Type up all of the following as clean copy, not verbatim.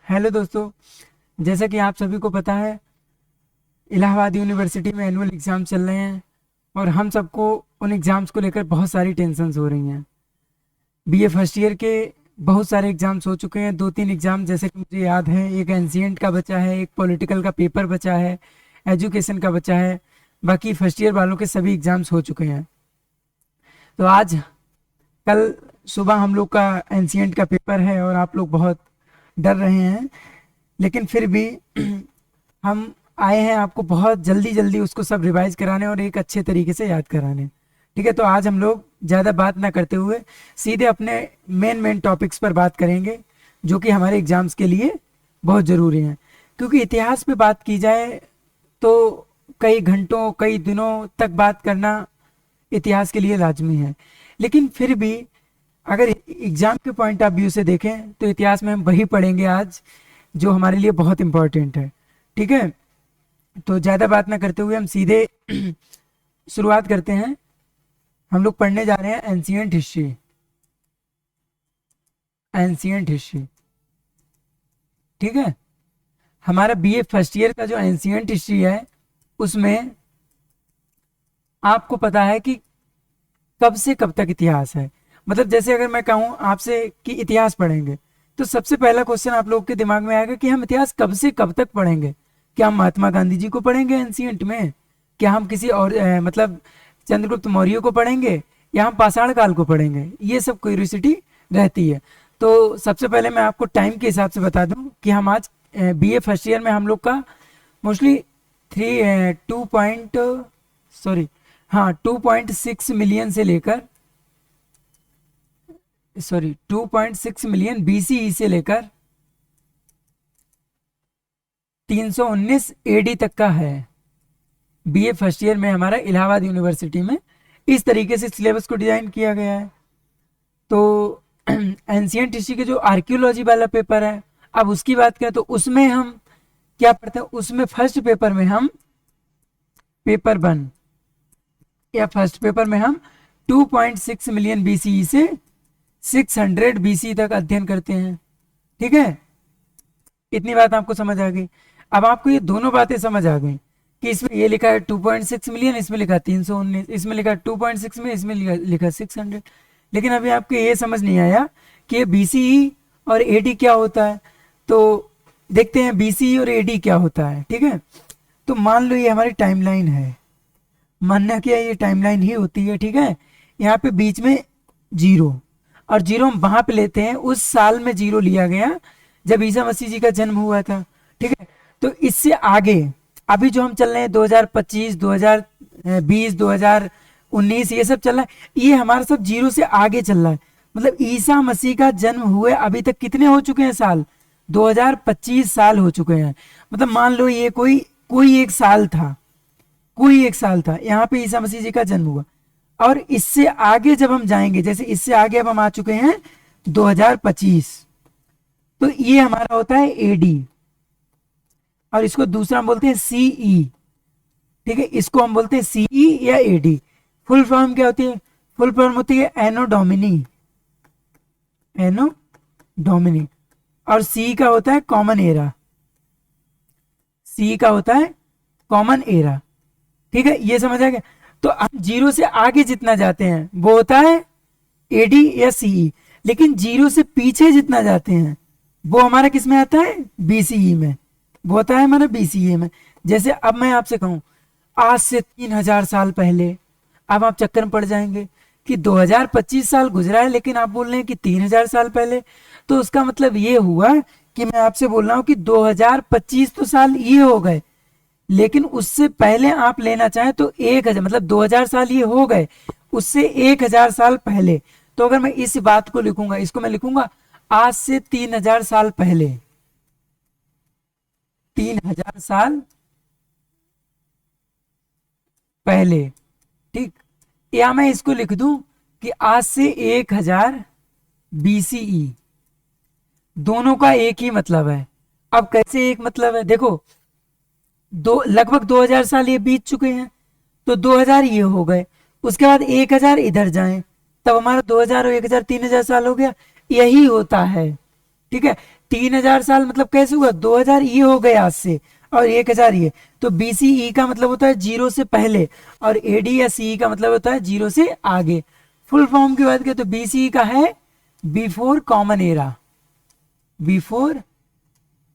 Hello दोस्तों। जैसा कि आप सभी को पता है, इलाहाबाद यूनिवर्सिटी में एनुअल एग्ज़ाम चल रहे हैं और हम सबको उन एग्ज़ाम्स को लेकर बहुत सारी टेंशन्स हो रही हैं। बीए फर्स्ट ईयर के बहुत सारे एग्ज़ाम्स हो चुके हैं। 2-3 एग्ज़ाम जैसे कि मुझे याद है, एक एनसीएंट का बचा है, एक पॉलिटिकल का पेपर बचा है, एजुकेशन का बचा है। बाकी फर्स्ट ईयर वालों के सभी एग्ज़ाम्स हो चुके हैं। तो आज कल सुबह हम लोग का एनसीएंट का पेपर है और आप लोग बहुत डर रहे हैं, लेकिन फिर भी हम आए हैं आपको बहुत जल्दी जल्दी उसको सब रिवाइज कराने और एक अच्छे तरीके से याद कराने। ठीक है, तो आज हम लोग ज़्यादा बात ना करते हुए सीधे अपने मेन मेन टॉपिक्स पर बात करेंगे, जो कि हमारे एग्जाम्स के लिए बहुत ज़रूरी हैं। क्योंकि इतिहास पे बात की जाए तो कई घंटों कई दिनों तक बात करना इतिहास के लिए लाजमी है, लेकिन फिर भी अगर एग्जाम के पॉइंट ऑफ व्यू से देखें तो इतिहास में हम वही पढ़ेंगे आज जो हमारे लिए बहुत इंपॉर्टेंट है। ठीक है, तो ज़्यादा बात ना करते हुए हम सीधे शुरुआत करते हैं। हम लोग पढ़ने जा रहे हैं एंशियंट हिस्ट्री। एंशियंट हिस्ट्री, ठीक है। हमारा बीए फर्स्ट ईयर का जो एंशियंट हिस्ट्री है, उसमें आपको पता है कि कब से कब तक इतिहास है। मतलब जैसे अगर मैं कहूँ आपसे कि इतिहास पढ़ेंगे, तो सबसे पहला क्वेश्चन आप लोगों के दिमाग में आएगा कि हम इतिहास कब से कब तक पढ़ेंगे। क्या हम महात्मा गांधी जी को पढ़ेंगे एंशियंट में? क्या हम किसी और मतलब चंद्रगुप्त मौर्य को पढ़ेंगे, या हम पाषाण काल को पढ़ेंगे? ये सब क्यूरियोसिटी रहती है। तो सबसे पहले मैं आपको टाइम के हिसाब से बता दूं कि हम आज बीए फर्स्ट ईयर में हम लोग का mostly three two point sorry हाँ 2.6 मिलियन से लेकर 2.6 मिलियन बीसीई से लेकर 319 एडी तक का है। बीए फर्स्ट ईयर में हमारा इलाहाबाद यूनिवर्सिटी में इस तरीके से सिलेबस को डिजाइन किया गया है। तो एंशियंट हिस्ट्री के जो आर्कियोलॉजी वाला पेपर है, अब उसकी बात करें तो उसमें हम क्या पढ़ते हैं? उसमें फर्स्ट पेपर में हम पेपर 1 या फर्स्ट पेपर में हम 2.6 मिलियन बीसीई से 600 बीसी तक अध्ययन करते हैं। ठीक है, इतनी बात आपको समझ आ गई। अब आपको ये दोनों बातें समझ आ गई कि इसमें ये लिखा है 2.6 मिलियन, इसमें लिखा 319, इसमें लिखा 2.6 में, इसमें लिखा 600। लेकिन अभी आपको ये समझ नहीं आया कि ये बीसीई और एडी क्या होता है। तो देखते हैं बीसीई और एडी क्या होता है। ठीक है, तो मान लो ये हमारी टाइमलाइन है। मानना क्या, ये टाइमलाइन ही होती है। ठीक है, यहाँ पे बीच में जीरो, और जीरो हम वहां पे लेते हैं उस साल में जीरो लिया गया जब ईसा मसीह जी का जन्म हुआ था। ठीक है, तो इससे आगे अभी जो हम चल रहे हैं 2025, 2020, 2019, ये सब चल रहा है, ये हमारा सब जीरो से आगे चल रहा है। मतलब ईसा मसीह का जन्म हुए अभी तक कितने हो चुके हैं साल? 2025 साल हो चुके हैं। मतलब मान लो ये कोई एक साल था, कोई एक साल था यहाँ पे ईसा मसीह जी का जन्म हुआ। और इससे आगे जब हम जाएंगे, जैसे इससे आगे अब हम आ चुके हैं 2025, तो ये हमारा होता है एडी, और इसको दूसरा हम बोलते हैं सीई। ठीक है, इसको हम बोलते हैं सीई या एडी। फुल फॉर्म क्या होती है? फुल फॉर्म होती है एनो डोमिनी। एनो डोमिनी। और सी का होता है कॉमन एरा। सी का होता है कॉमन एरा। ठीक है, ये समझ आ गया। तो हम जीरो से आगे जितना जाते हैं वो होता है एडी या सीई, लेकिन जीरो से पीछे जितना जाते हैं वो हमारा किस में आता है? बीसीई में। वो होता है हमारा बीसीई में। जैसे अब मैं आपसे कहूं आज से 3000 साल पहले, अब आप चक्कर में पड़ जाएंगे कि 2025 साल गुजरा है, लेकिन आप बोल रहे हैं कि 3000 साल पहले। तो उसका मतलब ये हुआ कि मैं आपसे बोल रहा हूं कि 2025 तो साल ये हो गए, लेकिन उससे पहले आप लेना चाहें तो 1000, मतलब 2000 साल ये हो गए, उससे 1000 साल पहले। तो अगर मैं इस बात को लिखूंगा, इसको मैं लिखूंगा आज से 3000 साल पहले। 3000 साल पहले, ठीक। या मैं इसको लिख दूं कि आज से 1000 बीसीई। दोनों का एक ही मतलब है। अब कैसे एक मतलब है? देखो, लगभग 2000 साल ये बीत चुके हैं, तो 2000 ये हो गए, उसके बाद 1000 इधर जाएं, तब हमारा 2000 और 1000 3000 साल हो गया। यही होता है, ठीक है, 3000 साल मतलब कैसे हुआ, 2000 ये हो गए आज से और 1000 ये, तो बीसीई का मतलब होता है जीरो से पहले, और एडी या सीई का मतलब होता है जीरो से आगे। फुल फॉर्म की बात करें तो बीसीई का है before common era, before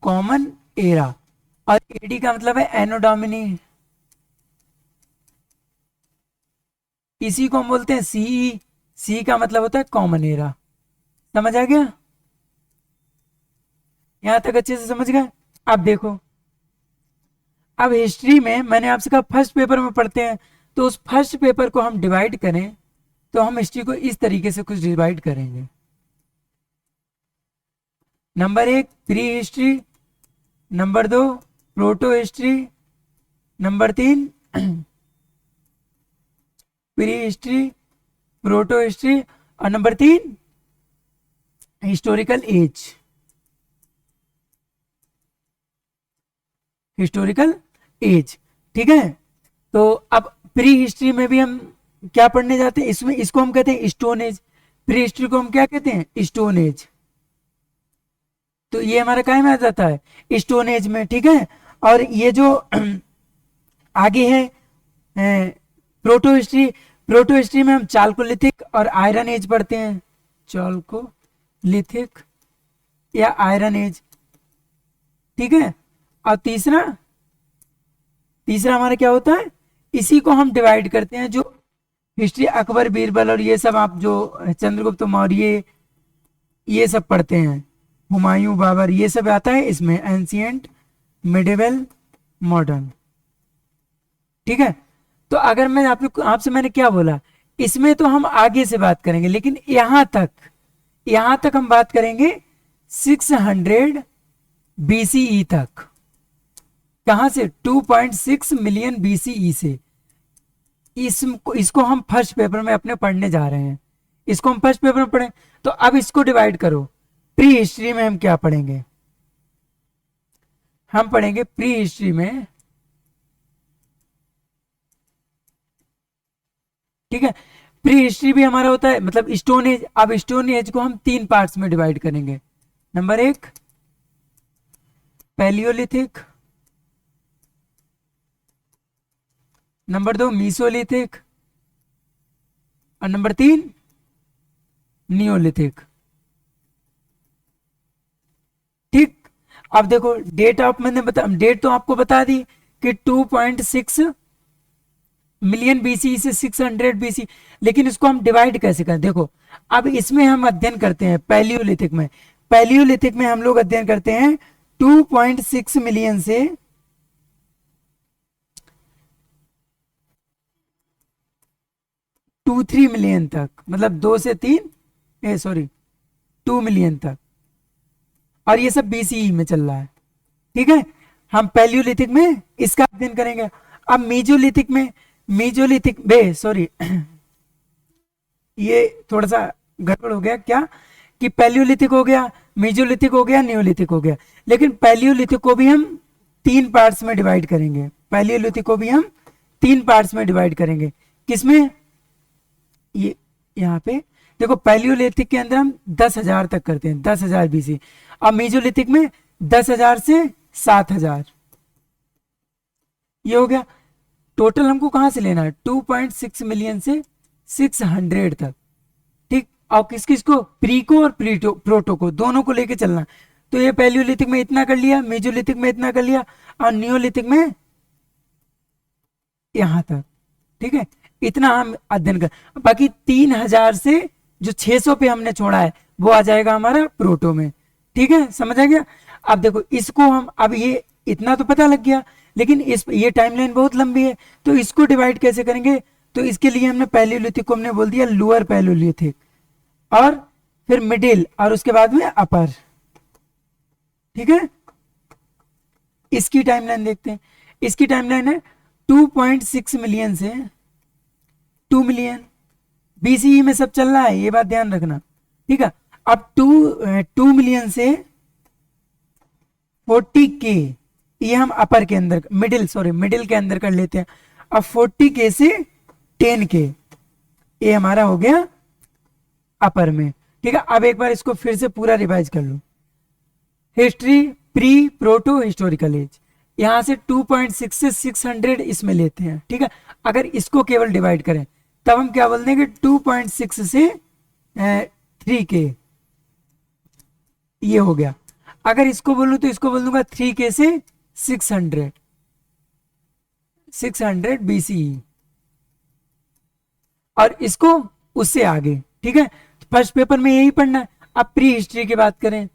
common era, और एडी का मतलब है एनो डोमिनी, इसी को हम बोलते हैं सीई, सी का मतलब होता है कॉमन एरा। समझ आ गया, यहां तक अच्छे से समझ गए। अब देखो, अब हिस्ट्री में मैंने आपसे कहा फर्स्ट पेपर में पढ़ते हैं, तो उस फर्स्ट पेपर को हम डिवाइड करें तो हम हिस्ट्री को इस तरीके से कुछ डिवाइड करेंगे। Number 1 pre history, number 2 proto history, number 3 pre history, proto history, और number 3 historical age, historical age. ठीक है, तो अब प्री हिस्ट्री में भी हम क्या पढ़ने जाते हैं, इसमें इसको हम कहते हैं स्टोन एज, प्री हिस्ट्री को हम क्या कहते हैं, स्टोन एज। तो ये हमारा काय में आ जाता है, स्टोन एज में। ठीक है, और ये जो आगे है प्रोटो हिस्ट्री, प्रोटो हिस्ट्री में हम चालकोलिथिक और आयरन एज पढ़ते हैं, चालकोलिथिक या आयरन एज। ठीक है, और तीसरा हमारा क्या होता है, इसी को हम डिवाइड करते हैं, जो हिस्ट्री अकबर बीरबल और ये सब आप जो चंद्रगुप्त मौर्य ये सब पढ़ते हैं, हुमायूं बाबर, ये सब आता है इसमें, एंशियंट, मिडिवल, मॉडर्न। ठीक है, तो अगर मैं आपसे मैंने क्या बोला, इसमें तो हम आगे से बात करेंगे, लेकिन यहां तक हम बात करेंगे 600 बीसीई तक। कहां से, 2.6 मिलियन बीसीई से। इसको हम फर्स्ट पेपर में अपने पढ़ने जा रहे हैं, इसको हम फर्स्ट पेपर में पढ़े। तो अब इसको डिवाइड करो, प्री हिस्ट्री में हम क्या पढ़ेंगे, हम पढ़ेंगे प्री हिस्ट्री में। ठीक है, प्री हिस्ट्री भी हमारा होता है मतलब स्टोन एज। अब स्टोन एज को हम 3 पार्ट्स में डिवाइड करेंगे। नंबर 1 पैलियोलिथिक, नंबर 2 मीसोलिथिक, और नंबर 3 नियोलिथिक। ठीक, अब देखो डेट तो आपको बता दी कि 2.6 मिलियन बीसी से 600 बीसी, लेकिन इसको हम डिवाइड कैसे करें, देखो अब इसमें हम अध्ययन करते हैं पैलियोलिथिक में, पैलियोलिथिक में हम लोग अध्ययन करते हैं 2.6 मिलियन से 2-3 मिलियन तक, मतलब 2 से 3 सॉरी 2 मिलियन तक, और ये सब बीसीई में चल रहा है। ठीक है, हम पैलियोलिथिक में इसका अध्ययन करेंगे। अब मीजोलिथिक सॉरी ये थोड़ा सा गड़बड़ हो गया क्या, कि पैलियोलिथिक हो गया, मीजोलिथिक हो गया, नियोलिथिक हो गया, लेकिन पैलियोलिथिक को भी हम 3 पार्ट्स में डिवाइड करेंगे, पैलियोलिथिक को भी हम 3 पार्ट्स में डिवाइड करेंगे। किसमें, ये यहाँ पे देखो, पैलियोलिथिक के अंदर हम 10,000 तक करते हैं, 10,000 बीसी, और मीजोलिथिक में 10,000 से 7,000। ये हो गया टोटल, हमको कहां से लेना है, 2.6 मिलियन से 600 तक। ठीक, और किस किस को, प्री को और प्रोटो को, दोनों को लेके चलना। तो ये पैलियोलिथिक में इतना कर लिया, मीजोलिथिक में इतना कर लिया, और नियोलिथिक में यहां तक। ठीक है, इतना हम अध्ययन कर, बाकी 3000 से जो 600 पे हमने छोड़ा है वो आ जाएगा हमारा प्रोटो में। ठीक है, समझ आ गया। अब देखो इसको हम, अब ये इतना तो पता लग गया, लेकिन ये टाइमलाइन बहुत लंबी है, तो इसको डिवाइड कैसे करेंगे, तो इसके लिए हमने पैलियोलिथिक को हमने बोल दिया लोअर पैलियोलिथिक, और फिर मिडिल, और उसके बाद में अपर। ठीक है, इसकी टाइमलाइन देखते हैं, इसकी टाइमलाइन है 2.6 मिलियन से 2 मिलियन, बीसीई में सब चल रहा है, ये बात ध्यान रखना। ठीक है, अब 2 मिलियन से 40K, ये हम अपर के अंदर, मिडिल के अंदर कर लेते हैं। अब 40K से 10K, ये हमारा हो गया अपर में। ठीक है, अब एक बार इसको फिर से पूरा रिवाइज कर लो। History pre proto historical age, यहाँ से 2.6 से 600 इसमें लेते हैं, ठीक है। अगर इसको केवल डिवाइड करें तब हम क्या बोल देंगे, 2.6 से 3K, ये हो गया। अगर इसको बोलूं तो इसको बोल दूंगा 3K से 600 BCE, और इसको उससे आगे, ठीक है। फर्स्ट पेपर में यही पढ़ना है। अब प्री हिस्ट्री की बात करें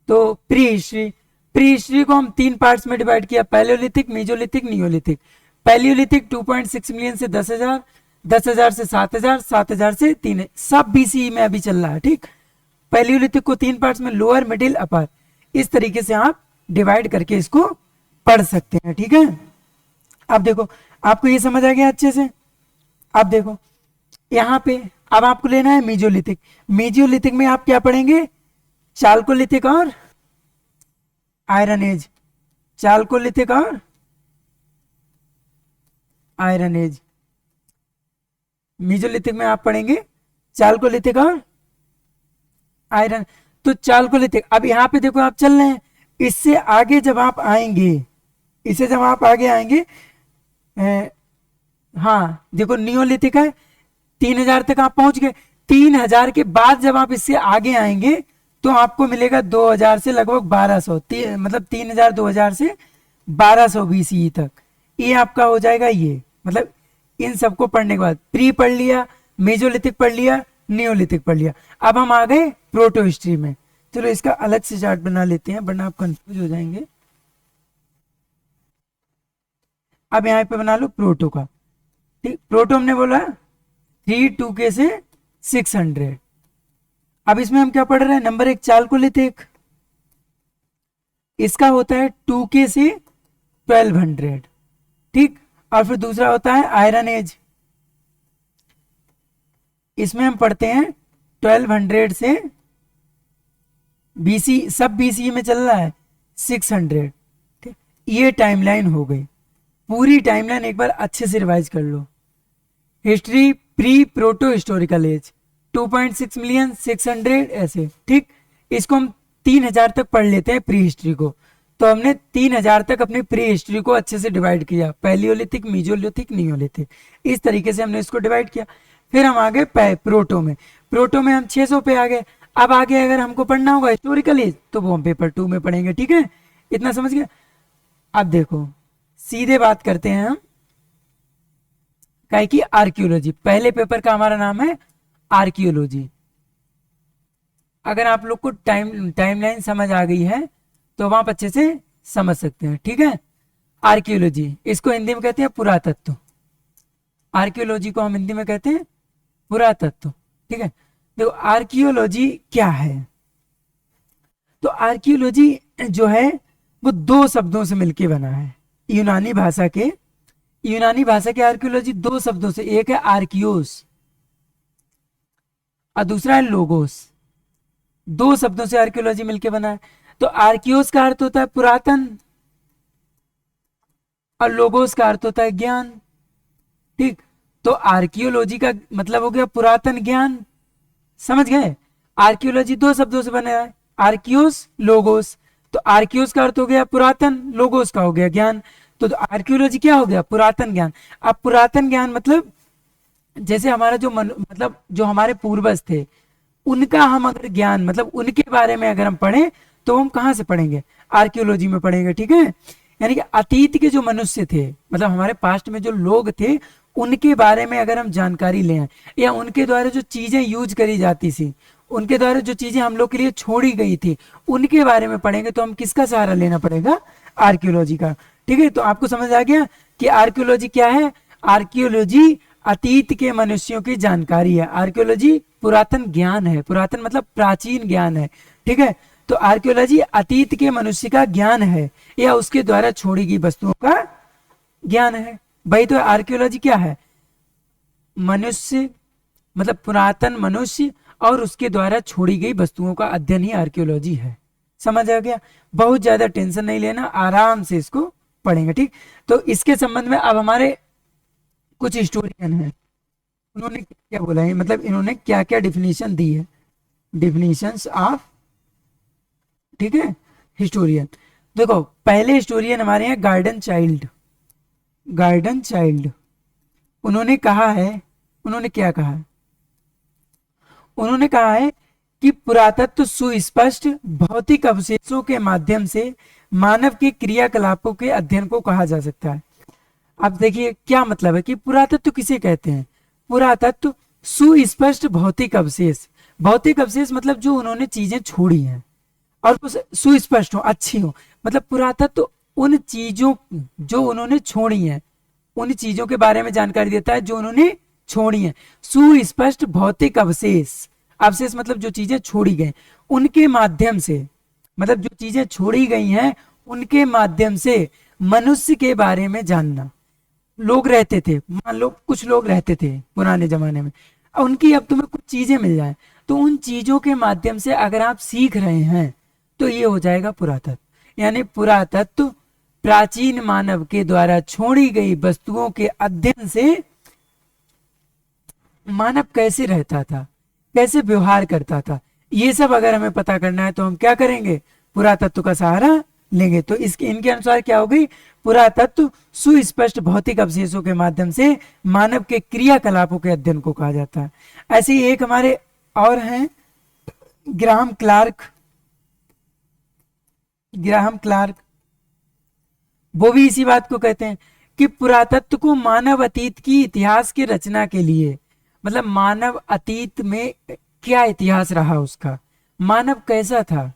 तो प्री हिस्ट्री को हम 3 पार्ट्स में डिवाइड किया, Palaeolithic, Mesolithic, Neolithic. Palaeolithic 2.6 million से 10,000, 10,000 से 7,000, 7,000 से 3, सब बीसीई में अभी चल रहा है, ठीक। पैलियोलिथिक को 3 पार्ट्स में, लोअर, मिडिल, अपर, इस तरीके से आप डिवाइड करके इसको पढ़ सकते हैं, ठीक है। अब देखो, आपको ये समझ आ गया अच्छे से। अब देखो यहाँ पे अब आपको लेना है मीजोलिथिक। मीजोलिथिक में आप क्या पढ़ेंगे, चालकोलिथिक और आयरन एज, चालकोलिथिक और आयरन एज। मीजोलिथिक में आप पढ़ेंगे चालकोलिथिक और आयरन। तो चालकोलिथिक, अब यहाँ पे देखो आप चल रहे हैं, इससे आगे जब आप आएंगे, इससे जब आप आगे आएंगे, हाँ देखो नियोलिथिक है, 3,000 तक आप पहुंच गए। 3,000 के बाद जब आप इससे आगे आएंगे तो आपको मिलेगा 2,000 से लगभग 1,200, मतलब 3,000 2,000 से 1,200 BCE तक, ये आपका हो जाएगा। ये मतलब इन सबको पढ़ने के बाद प्री पढ़ लिया, मेजोलिथिक पढ़ लिया, नियोलिथिक पढ़ लिया। अब हम आ गए प्रोटो हिस्ट्री में। चलो इसका अलग से चार्ट बना लेते हैं वरना आप कंफ्यूज हो जाएंगे। अब यहाँ पे बना लो प्रोटो का, ठीक। प्रोटो हमने बोला 3-2K से 600। अब इसमें हम क्या पढ़ रहे हैं, नंबर 1 चालकोलिथिक, इसका होता है 2K से 1200, ठीक। और फिर दूसरा होता है आयरन एज, इसमें हम पढ़ते हैं 1200 से बीसी, सब बीसी में चल रहा है 600, ठीक। ये टाइमलाइन हो गई। पूरी टाइमलाइन एक बार अच्छे से रिवाइज कर लो। History pre proto historical age 2.6 million 600 ऐसे, ठीक। इसको हम 3,000 तक पढ़ लेते हैं प्री हिस्ट्री को। तो हमने 3,000 तक अपनी प्री हिस्ट्री को अच्छे से डिवाइड किया, पैलियोलिथिक, मीजोलिथिक, नियोलिथिक, इस तरीके से हमने इसको डिवाइड किया। फिर हम आ गए प्रोटो में। प्रोटो में हम 600 पे आ गए। अब आगे अगर हमको पढ़ना होगा हिस्टोरिकल एज तो वो हम पेपर 2 में पढ़ेंगे, ठीक है। इतना समझ गया। अब देखो सीधे बात करते हैं हम कि आर्कियोलॉजी, पहले पेपर का हमारा नाम है आर्कियोलॉजी। अगर आप लोग को टाइमलाइन समझ आ गई है तो आप अच्छे से समझ सकते हैं, ठीक है। आर्कियोलॉजी, इसको हिंदी में कहते हैं पुरातत्व। आर्कियोलॉजी को हम हिंदी में कहते हैं पुरातत्व, ठीक है। देखो आर्कियोलॉजी क्या है, तो आर्कियोलॉजी जो है वो 2 शब्दों से मिलके बना है। यूनानी भाषा के आर्कियोलॉजी 2 शब्दों से, एक है आर्कियोस और दूसरा है लोगोस। 2 शब्दों से आर्कियोलॉजी मिलके बना है। तो आर्कियोस का अर्थ होता है पुरातन और लोगोस का अर्थ होता है ज्ञान, ठीक। तो आर्कियोलॉजी का मतलब हो गया पुरातन ज्ञान, समझ गए। आर्कियोलॉजी 2 शब्दों से बना है, आर्कियोस, लोगोस। तो आर्कियोस का अर्थ हो गया पुरातन, लोगोस का हो गया ज्ञान। तो आर्कियोलॉजी क्या हो गया, पुरातन ज्ञान। अब पुरातन ज्ञान मतलब जैसे हमारा जो मतलब जो हमारे पूर्वज थे उनका हम अगर ज्ञान, मतलब उनके बारे में अगर हम पढ़ें तो हम कहाँ से पढ़ेंगे, आर्कियोलॉजी में पढ़ेंगे, ठीक है। यानी कि अतीत के जो मनुष्य थे, मतलब हमारे पास्ट में जो लोग थे उनके बारे में अगर हम जानकारी लें, या उनके द्वारा जो चीजें यूज करी जाती थी, उनके द्वारा जो चीजें हम लोग के लिए छोड़ी गई थी, उनके बारे में पढ़ेंगे तो हम किसका सहारा लेना पड़ेगा, आर्कियोलॉजी का, ठीक है। तो आपको समझ आ गया कि आर्कियोलॉजी क्या है। आर्कियोलॉजी अतीत के मनुष्यों की जानकारी है। आर्कियोलॉजी पुरातन ज्ञान है, पुरातन मतलब प्राचीन ज्ञान है, ठीक है। तो आर्कियोलॉजी अतीत के मनुष्य का ज्ञान है या उसके द्वारा छोड़ी गई वस्तुओं का ज्ञान है। भाई तो आर्कियोलॉजी क्या है, मनुष्य मतलब पुरातन मनुष्य और उसके द्वारा छोड़ी गई वस्तुओं का अध्ययन ही आर्कियोलॉजी है। समझ आ गया। बहुत ज्यादा टेंशन नहीं लेना, आराम से इसको पढ़ेंगे, ठीक। तो इसके संबंध में अब हमारे कुछ हिस्टोरियन हैं, उन्होंने क्या बोला है, मतलब इन्होंने क्या क्या डिफिनीशन दी है, डिफिनीशंस ऑफ, ठीक है। हिस्टोरियन। देखो पहले हिस्टोरियन हमारे यहाँ गार्डन चाइल्ड, गार्डन चाइल्ड, उन्होंने कहा है, उन्होंने क्या कहा है, उन्होंने कहा है कि पुरातत्व सुस्पष्ट भौतिक अवशेषों के माध्यम से मानव के क्रियाकलापों के अध्ययन को कहा जा सकता है। अब देखिए क्या मतलब है कि पुरातत्व किसे कहते हैं। पुरातत्व सुस्पष्ट भौतिक अवशेष, भौतिक अवशेष मतलब जो उन्होंने चीजें छोड़ी हैं और वो सुस्पष्ट हो, अच्छी हो, मतलब पुरातत्व उन चीजों जो उन्होंने छोड़ी हैं, उन चीजों के बारे में जानकारी देता है जो उन्होंने छोड़ी हैं। सुस्पष्ट भौतिक अवशेष, अवशेष मतलब जो चीजें छोड़ी गई, उनके माध्यम से, मतलब जो चीजें छोड़ी गई हैं उनके माध्यम से मनुष्य के बारे में जानना। लोग रहते थे, मान लो कुछ लोग रहते थे पुराने जमाने में, उनकी अब तुम्हें कुछ चीजें मिल जाए तो उन चीजों के माध्यम से अगर आप सीख रहे हैं तो ये हो जाएगा पुरातत्व। यानी पुरातत्व प्राचीन मानव के द्वारा छोड़ी गई वस्तुओं के अध्ययन से मानव कैसे रहता था, कैसे व्यवहार करता था, ये सब अगर हमें पता करना है तो हम क्या करेंगे, पुरातत्व का सहारा लेंगे। तो इसके इनके अनुसार क्या हो गई, पुरातत्व सुस्पष्ट भौतिक अवशेषों के माध्यम से मानव के क्रियाकलापों के अध्ययन को कहा जाता है। ऐसे ही एक हमारे और हैं ग्राहम क्लार्क, ग्राहम क्लार्क, वो भी इसी बात को कहते हैं कि पुरातत्व को मानव अतीत की इतिहास की रचना के लिए, मतलब मानव अतीत में क्या इतिहास रहा उसका, मानव कैसा था,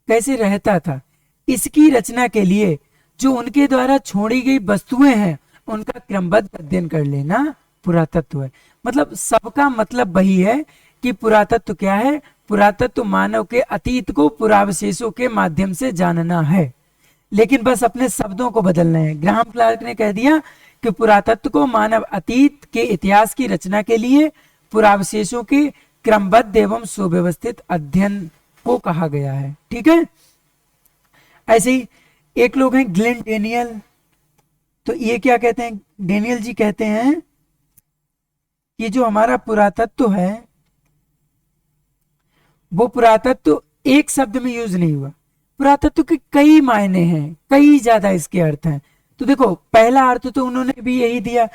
कैसे रहता था, इसकी रचना के लिए जो उनके द्वारा छोड़ी गई वस्तुएं हैं उनका क्रमबद्ध अध्ययन कर लेना पुरातत्व है। मतलब सबका मतलब वही है कि पुरातत्व क्या है, पुरातत्व मानव के अतीत को पुरावशेषों के माध्यम से जानना है, लेकिन बस अपने शब्दों को बदलना है। ग्राहम क्लार्क ने कह दिया कि पुरातत्व को मानव अतीत के इतिहास की रचना के लिए पुरावशेषों के क्रमबद्ध एवं सुव्यवस्थित अध्ययन को कहा गया है। ठीक है, ऐसे ही एक लोग हैं ग्लेन डेनियल, तो ये क्या कहते हैं, डेनियल जी कहते हैं कि जो हमारा पुरातत्व है वो पुरातत्व एक शब्द में यूज नहीं हुआ, पुरातत्व के कई मायने हैं, कई ज्यादा इसके अर्थ हैं। तो देखो पहला अर्थ तो उन्होंने भी यही दिया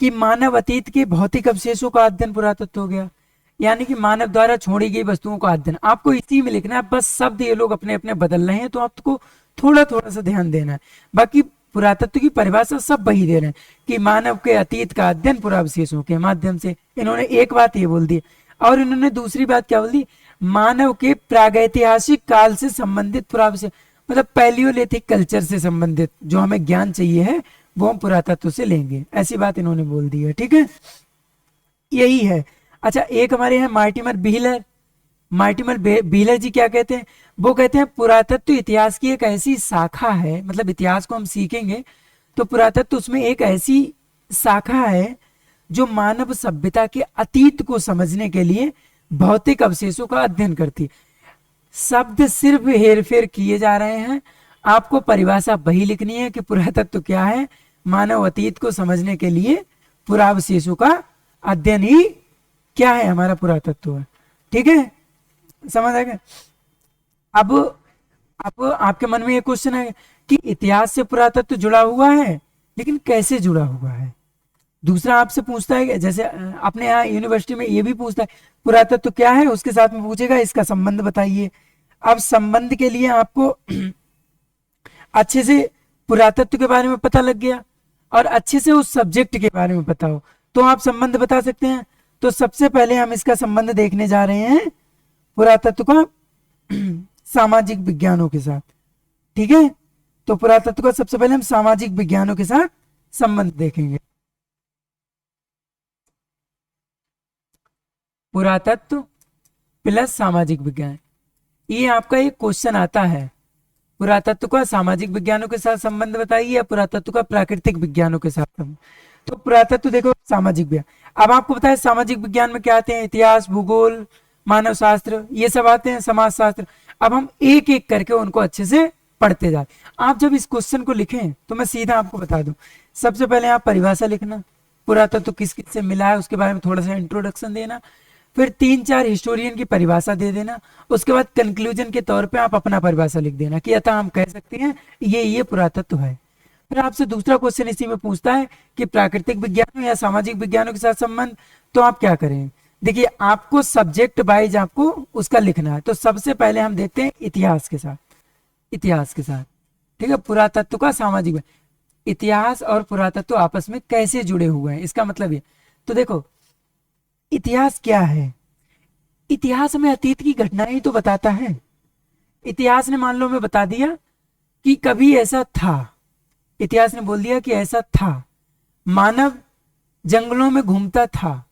कि मानव अतीत के भौतिक अवशेषों का अध्ययन पुरातत्व हो गया, यानी कि मानव द्वारा छोड़ी गई वस्तुओं का अध्ययन। आपको इसी में लिखना है, बस शब्द ये लोग अपने अपने बदल रहे हैं तो आपको थोड़ा थोड़ा सा ध्यान देना है। बाकी पुरातत्व की परिभाषा सब वही दे रहे हैं कि मानव के अतीत का अध्ययन पुरावशेषों के माध्यम से। इन्होंने एक बात ये बोल दी और इन्होंने दूसरी बात क्या बोल दी, मानव के प्रागैतिहासिक काल से संबंधित पुरावशेष, मतलब पैलियोलिथिक कल्चर से संबंधित जो हमें ज्ञान चाहिए है वो हम पुरातत्व से लेंगे, ऐसी बात इन्होंने बोल दी है। ठीक है, यही है। अच्छा एक हमारे यहाँ मार्टिमर व्हीलर, मार्टिमर व्हीलर जी क्या कहते हैं, वो कहते हैं पुरातत्व इतिहास की एक ऐसी शाखा है, मतलब इतिहास को हम सीखेंगे तो पुरातत्व उसमें एक ऐसी शाखा है जो मानव सभ्यता के अतीत को समझने के लिए भौतिक अवशेषों का अध्ययन करती है। शब्द सिर्फ हेरफेर किए जा रहे हैं, आपको परिभाषा वही लिखनी है कि पुरातत्व क्या है, मानव अतीत को समझने के लिए पुरावशेषों का अध्ययन ही क्या है, हमारा पुरातत्व है। ठीक है, समझ आ गया। अब आपके मन में ये क्वेश्चन है कि इतिहास से पुरातत्व जुड़ा हुआ है, लेकिन कैसे जुड़ा हुआ है। दूसरा आपसे पूछता है, जैसे अपने यहाँ यूनिवर्सिटी में ये भी पूछता है पुरातत्व क्या है, उसके साथ में पूछेगा इसका संबंध बताइए। अब संबंध के लिए आपको अच्छे से पुरातत्व के बारे में पता लग गया और अच्छे से उस सब्जेक्ट के बारे में पता हो तो आप संबंध बता सकते हैं। तो सबसे पहले हम इसका संबंध देखने जा रहे हैं पुरातत्व का सामाजिक विज्ञानों के साथ। ठीक है, तो पुरातत्व का सबसे पहले हम सामाजिक विज्ञानों के साथ संबंध देखेंगे। पुरातत्व प्लस सामाजिक विज्ञान, ये आपका एक क्वेश्चन आता है, पुरातत्व का सामाजिक विज्ञानों के साथ संबंध बताइए या पुरातत्व का प्राकृतिक विज्ञानों के साथ। तो पुरातत्व देखो सामाजिक विज्ञान, अब आपको पता है सामाजिक विज्ञान में क्या आते हैं, इतिहास, भूगोल, मानव शास्त्र, ये सब आते हैं, समाज शास्त्र। अब हम एक एक करके उनको अच्छे से पढ़ते जाते। आप जब इस क्वेश्चन को लिखें तो मैं सीधा आपको बता दूं, सबसे पहले आप परिभाषा लिखना, पुरातत्व किस किस से मिला है उसके बारे में थोड़ा सा इंट्रोडक्शन देना, फिर 3-4 हिस्टोरियन की परिभाषा दे देना, उसके बाद कंक्लूजन के तौर पे आप अपना परिभाषा लिख देना कि अतः हम कह सकते हैं ये पुरातत्व है। फिर आपसे दूसरा क्वेश्चन इसी में पूछता है कि प्राकृतिक विज्ञानों या सामाजिक विज्ञानों के साथ संबंध, तो आप क्या करें? देखिए, आपको सब्जेक्ट वाइज आपको उसका लिखना है। तो सबसे पहले हम देखते हैं इतिहास के साथ, इतिहास के साथ, ठीक है, पुरातत्व का सामाजिक, इतिहास और पुरातत्व आपस में कैसे जुड़े हुए हैं, इसका मतलब ये। तो देखो, इतिहास क्या है? इतिहास हमें अतीत की घटनाएं ही तो बताता है। इतिहास ने मान लो हमें बता दिया कि कभी ऐसा था, इतिहास ने बोल दिया कि ऐसा था, मानव जंगलों में घूमता था।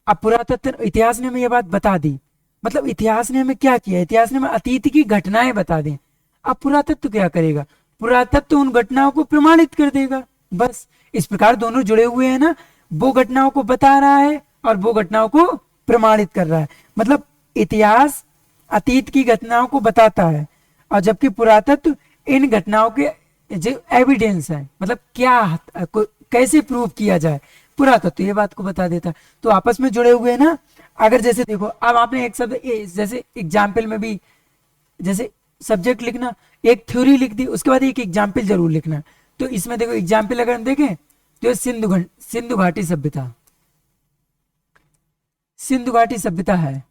अब पुरातत्व, इतिहास ने हमें यह बात बता दी, मतलब इतिहास ने हमें क्या किया? इतिहास ने हमें अतीत की घटनाएं बता दी। अब पुरातत्व क्या करेगा? पुरातत्व उन घटनाओं को प्रमाणित कर देगा। बस इस प्रकार दोनों जुड़े हुए हैं ना, वो घटनाओं को बता रहा है और वो घटनाओं को प्रमाणित कर रहा है। मतलब इतिहास अतीत की घटनाओं को बताता है, और जबकि पुरातत्व इन घटनाओं के जो एविडेंस है, मतलब क्या कैसे प्रूव किया जाए, पुरातत्व ये बात को बता देता है। तो आपस में जुड़े हुए हैं ना। अगर जैसे देखो, अब आपने एक शब्द जैसे एग्जाम्पल में भी, जैसे सब्जेक्ट लिखना, एक थ्योरी लिख दी, उसके बाद एक एग्जाम्पल जरूर लिखना। तो इसमें देखो एग्जाम्पल अगर हम देखें तो सिंधु घाटी सभ्यता, सिंधु घाटी सभ्यता है।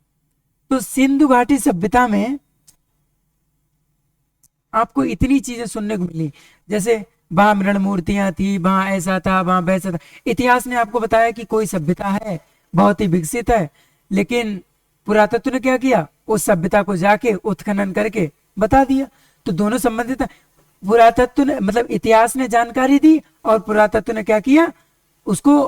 तो सिंधु घाटी सभ्यता में आपको इतनी चीजें सुनने को मिली, जैसे वहां मृण मूर्तियां थी, वहां ऐसा था, वहां वैसा था। इतिहास ने आपको बताया कि कोई सभ्यता है, बहुत ही विकसित है, लेकिन पुरातत्व ने क्या किया? उस सभ्यता को जाके उत्खनन करके बता दिया। तो दोनों संबंधित है। पुरातत्व ने, मतलब इतिहास ने जानकारी दी और पुरातत्व ने क्या किया? उसको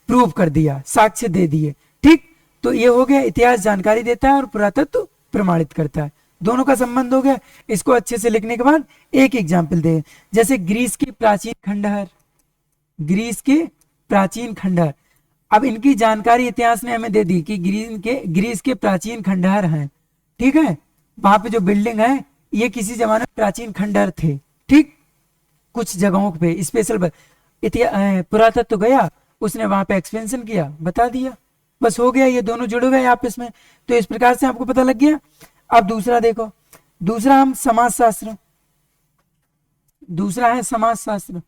प्रूव कर दिया, साक्ष्य दे दिए। ठीक, तो ये हो गया, इतिहास जानकारी देता है और पुरातत्व प्रमाणित करता है, दोनों का संबंध हो गया। इसको अच्छे से लिखने के बाद एक एग्जाम्पल दे, जैसे ग्रीस की प्राचीन खंडहर, ग्रीस के प्राचीन खंडहर। अब इनकी जानकारी इतिहास ने हमें दे दी कि ग्रीस के प्राचीन खंडहर हैं, ठीक है। वहां पे जो बिल्डिंग है ये किसी जमाने में प्राचीन खंडहर थे, ठीक। कुछ जगहों पे स्पेशल पुरातत्व गया, उसने वहां पे एक्सपेंशन किया, बता दिया, बस हो गया। ये दोनों जुड़ गए आपस में। तो इस प्रकार से आपको पता लग गया। अब दूसरा देखो, दूसरा हम समाजशास्त्र, दूसरा है समाजशास्त्र।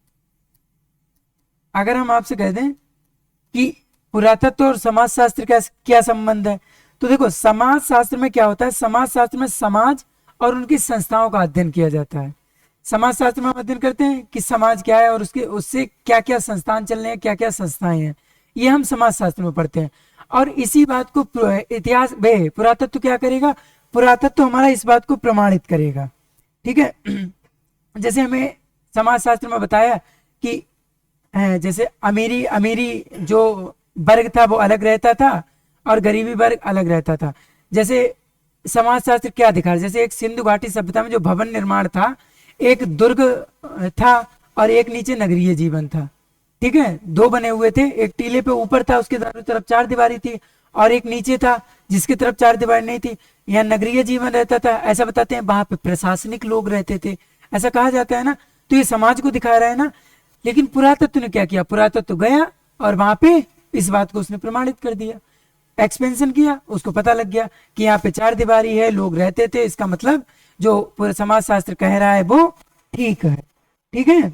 अगर हम आपसे कह दें कि पुरातत्व और समाजशास्त्र का क्या संबंध है, तो देखो समाजशास्त्र में क्या होता है? समाजशास्त्र में समाज और उनकी संस्थाओं का अध्ययन किया जाता है। समाजशास्त्र में हम अध्ययन करते हैं कि समाज क्या है और उससे क्या क्या संस्थान चल रहे हैं, क्या क्या संस्थाएं हैं, ये हम समाजशास्त्र में पढ़ते हैं। और इसी बात को इतिहास पुरातत्व क्या करेगा? पुरातत्व हमारा इस बात को प्रमाणित करेगा, ठीक है। जैसे हमें समाजशास्त्र में बताया कि जैसे अमीरी जो वर्ग था वो अलग रहता था और गरीबी वर्ग अलग रहता था। जैसे समाजशास्त्र क्या दिखा, जैसे एक सिंधु घाटी सभ्यता में जो भवन निर्माण था, एक दुर्ग था और एक नीचे नगरीय जीवन था, ठीक है। दो बने हुए थे, एक टीले पे ऊपर था, उसके चारों तरफ चार दीवारी थी, और एक नीचे था जिसकी तरफ चार दीवारी नहीं थी। यहाँ नगरीय जीवन रहता था, ऐसा बताते हैं। वहां पे प्रशासनिक लोग रहते थे, ऐसा कहा जाता है ना। तो ये समाज को दिखा रहा है ना। लेकिन पुरातत्व ने क्या किया? पुरातत्व गया और वहां पे इस बात को उसने प्रमाणित कर दिया, एक्सपेंशन किया, उसको पता लग गया कि यहाँ पे चार दीवारी है, लोग रहते थे, इसका मतलब जो पूरा समाजशास्त्र कह रहा है वो ठीक है, ठीक है।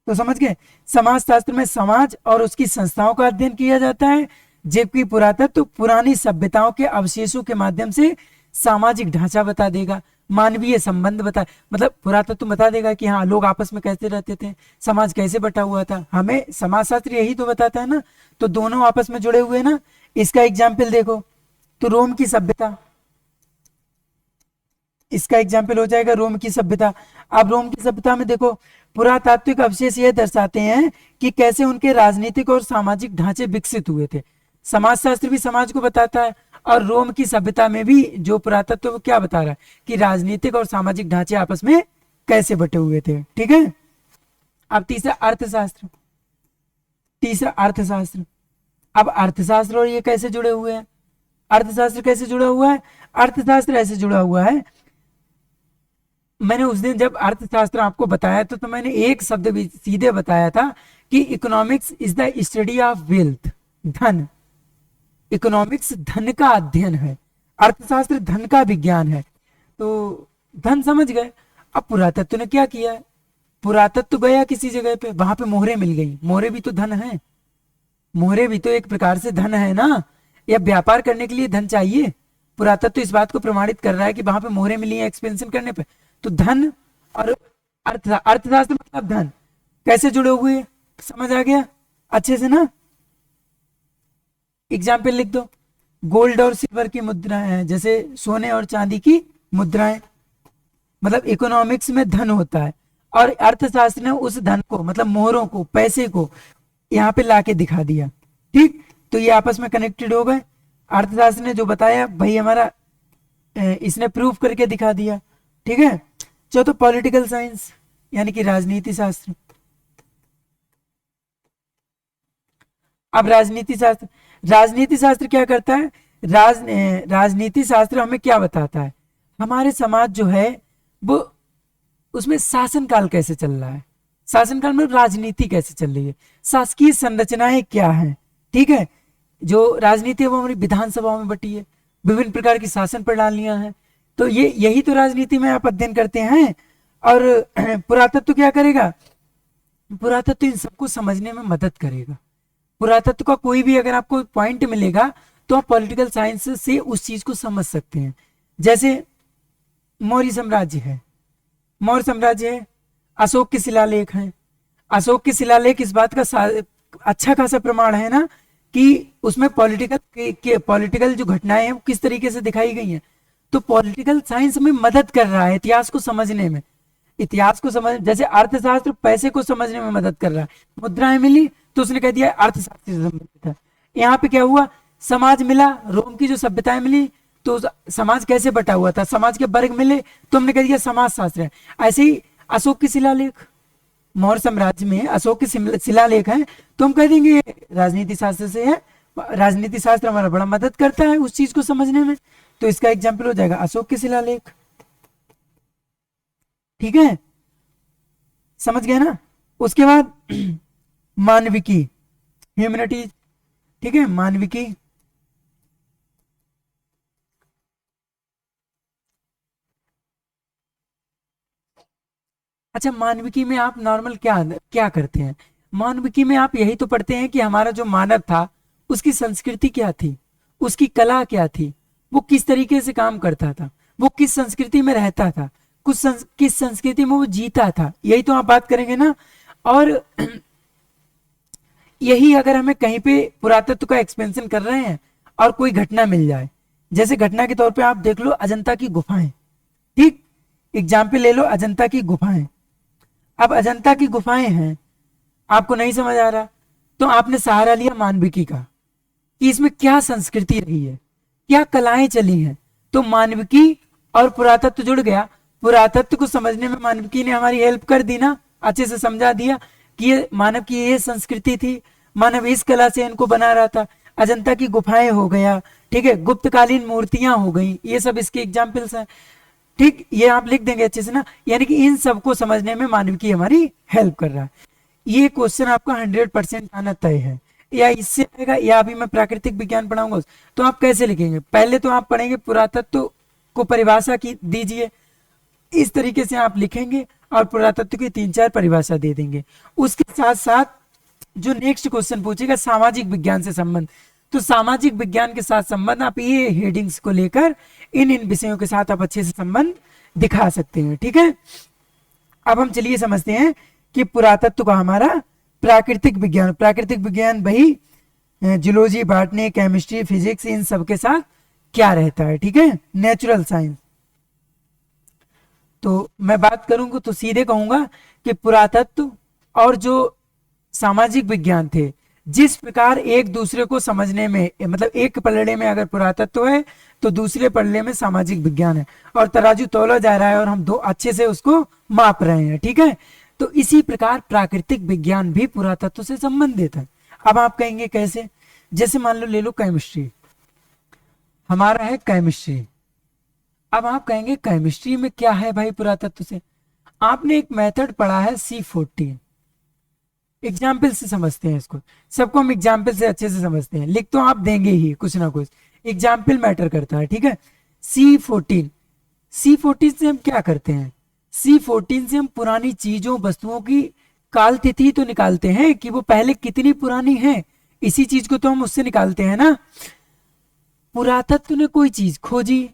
तो समझ गए, समाजशास्त्र में समाज और उसकी संस्थाओं का अध्ययन किया जाता है, जबकि पुरातत्व पुरानी सभ्यताओं के अवशेषों के माध्यम से सामाजिक ढांचा बता देगा, मानवीय संबंध बता, मतलब पुरातत्व बता देगा कि हाँ लोग आपस में कैसे रहते थे, समाज कैसे बटा हुआ था। हमें समाजशास्त्र यही तो बताता है ना। तो दोनों आपस में जुड़े हुए ना। इसका एग्जाम्पल देखो, तो रोम की सभ्यता, इसका एग्जाम्पल हो जाएगा रोम की सभ्यता। अब रोम की सभ्यता में देखो, पुरातात्विक अवशेष यह दर्शाते हैं कि कैसे उनके राजनीतिक और सामाजिक ढांचे विकसित हुए थे। समाजशास्त्र भी समाज को बताता है, और रोम की सभ्यता में भी जो पुरातत्व वो क्या बता रहा है कि राजनीतिक और सामाजिक ढांचे आपस में कैसे बटे हुए थे, ठीक है। अब तीसरा अर्थशास्त्र, तीसरा अर्थशास्त्र। अब अर्थशास्त्र और ये कैसे जुड़े हुए हैं? अर्थशास्त्र कैसे जुड़ा हुआ है? अर्थशास्त्र ऐसे जुड़ा हुआ है, मैंने उस दिन जब अर्थशास्त्र आपको बताया तो मैंने एक शब्द भी सीधे बताया था कि economics is the study of wealth, धन। इकोनॉमिक्स धन का अध्ययन है, अर्थशास्त्र धन का विज्ञान है। तो धन समझ गए। अब पुरातत्व ने क्या किया है, पुरातत्व गया किसी जगह पे, वहां पे मोहरे मिल गई, मोहरे भी तो धन है, मोहरे भी तो एक प्रकार से धन है ना, या व्यापार करने के लिए धन चाहिए। पुरातत्व इस बात को प्रमाणित कर रहा है कि वहां पे मोहरे मिली है एक्सपेंशन करने पे। तो धन और अर्थशास्त्र मतलब धन कैसे जुड़े हुए हैं, समझ आ गया अच्छे से ना। एग्जाम्पल लिख दो, गोल्ड और सिल्वर की मुद्राएं हैं, जैसे सोने और चांदी की मुद्राएं, मतलब इकोनॉमिक्स में धन होता है, और अर्थशास्त्र ने उस धन को मतलब मोहरों को, पैसे को यहाँ पे लाके दिखा दिया। ठीक, तो ये आपस में कनेक्टेड हो गए। अर्थशास्त्र ने जो बताया भाई हमारा इसने प्रूफ करके दिखा दिया। ठीक है, चौथा पॉलिटिकल साइंस यानी कि राजनीति शास्त्र। अब राजनीति शास्त्र, राजनीति शास्त्र क्या करता है, राजनीति शास्त्र हमें क्या बताता है, हमारे समाज जो है वो उसमें शासनकाल कैसे चल रहा है, शासनकाल में राजनीति कैसे चल रही है, शासकीय संरचनाएं क्या हैं। ठीक है, जो राजनीति है वो हमारी विधानसभाओं में बटी है, विभिन्न प्रकार की शासन प्रणालियां हैं। तो ये यही तो राजनीति में आप अध्ययन करते हैं। और पुरातत्व क्या करेगा, पुरातत्व इन सबको समझने में मदद करेगा। पुरातत्व का कोई भी अगर आपको पॉइंट मिलेगा तो आप पॉलिटिकल साइंस से उस चीज को समझ सकते हैं। जैसे मौर्य साम्राज्य है, मौर्य साम्राज्य है, अशोक के शिलालेख हैं, अशोक के शिलालेख इस बात का अच्छा खासा प्रमाण है ना कि उसमें पॉलिटिकल जो घटनाएं हैं वो किस तरीके से दिखाई गई हैं। तो पॉलिटिकल साइंस में मदद कर रहा है इतिहास को समझने में, इतिहास को समझ, जैसे अर्थशास्त्र पैसे को समझने में मदद कर रहा है। मुद्राएं मिली तो उसने कह दिया अर्थशास्त्र से संबंधित है। यहाँ पे क्या हुआ, समाज मिला, रोम की जो सभ्यताएं मिली तो समाज कैसे बटा हुआ था, समाज के वर्ग मिले तो हमने कह दिया समाज शास्त्र है। ऐसे ही अशोक की शिलालेख, मौर्य साम्राज्य में अशोक के शिलालेख हैं तो हम कह देंगे राजनीति शास्त्र से है, राजनीति शास्त्र हमारा बड़ा मदद करता है उस चीज को समझने में। तो इसका एग्जाम्पल हो जाएगा अशोक के शिलालेख। ठीक है, समझ गए ना। उसके बाद मानविकी, ह्यूमैनिटीज। ठीक है, मानविकी, अच्छा मानविकी में आप नॉर्मल क्या क्या करते हैं, मानविकी में आप यही तो पढ़ते हैं कि हमारा जो मानव था उसकी संस्कृति क्या थी, उसकी कला क्या थी, वो किस तरीके से काम करता था, वो किस संस्कृति में रहता था, किस संस्कृति में वो जीता था, यही तो आप बात करेंगे ना। और यही अगर हमें कहीं पे पुरातत्व का एक्सपेंशन कर रहे हैं और कोई घटना मिल जाए, जैसे घटना के तौर पे आप देख लो अजंता की गुफाएं। ठीक, एग्जाम्पल ले लो अजंता की गुफाएं। अब अजंता की गुफाएं हैं, आपको नहीं समझ आ रहा तो आपने सहारा लिया मानविकी का कि इसमें क्या संस्कृति रही है, क्या कलाएं चली हैं। तो मानविकी और पुरातत्व जुड़ गया, पुरातत्व को समझने में मानविकी ने हमारी हेल्प कर दी ना, अच्छे से समझा दिया कि ये मानव की ये संस्कृति थी, मानव इस कला से इनको बना रहा था। अजंता की गुफाएं हो गया, ठीक है, गुप्तकालीन मूर्तियां हो गई, ये सब इसके एग्जाम्पल्स हैं। ठीक, ये आप लिख देंगे अच्छे से ना, यानी कि इन सबको समझने में मानविकी हमारी हेल्प कर रहा है। ये क्वेश्चन आपका 100% आना तय है, या इससे आएगा या अभी मैं प्राकृतिक विज्ञान पढ़ाऊंगा तो आप कैसे लिखेंगे। पहले तो आप पढ़ेंगे पुरातत्व को परिभाषा की दीजिए, इस तरीके से आप लिखेंगे और पुरातत्व की 3-4 परिभाषा दे देंगे। उसके साथ साथ जो नेक्स्ट क्वेश्चन पूछेगा सामाजिक विज्ञान से संबंध, तो सामाजिक विज्ञान के साथ संबंध आप ये हेडिंग्स को लेकर इन विषयों के साथ आप अच्छे से संबंध दिखा सकते हैं। ठीक है, अब हम चलिए समझते हैं कि पुरातत्व का हमारा प्राकृतिक विज्ञान, प्राकृतिक विज्ञान भाई जूलॉजी, बॉटनी, केमिस्ट्री, फिजिक्स, इन सब के साथ क्या रहता है। ठीक है, नेचुरल साइंस। तो मैं बात करूंगा तो सीधे कहूंगा कि पुरातत्व और जो सामाजिक विज्ञान थे, जिस प्रकार एक दूसरे को समझने में, मतलब एक पलड़े में अगर पुरातत्व है तो दूसरे पलड़े में सामाजिक विज्ञान है, और तराजू तौला जा रहा है और हम दो अच्छे से उसको माप रहे हैं। ठीक है, तो इसी प्रकार प्राकृतिक विज्ञान भी पुरातत्व से संबंधित है। अब आप कहेंगे कैसे, जैसे मान लो ले लो केमिस्ट्री, हमारा है केमिस्ट्री। अब आप कहेंगे केमिस्ट्री में क्या है भाई पुरातत्व से, आपने एक मेथड पढ़ा है C14, एग्जाम्पल से समझते हैं इसको, सबको हम एग्जाम्पल से अच्छे से समझते हैं। लिख तो आप देंगे ही कुछ ना कुछ, एग्जाम्पल मैटर करता है, ठीक है। C14, C14 से हम क्या करते हैं? C14 से हम पुरानी चीजों वस्तुओं की काल तिथि तो निकालते हैं कि वो पहले कितनी पुरानी है, इसी चीज को तो हम उससे निकालते हैं ना। पुरातत्व ने कोई चीज खोजी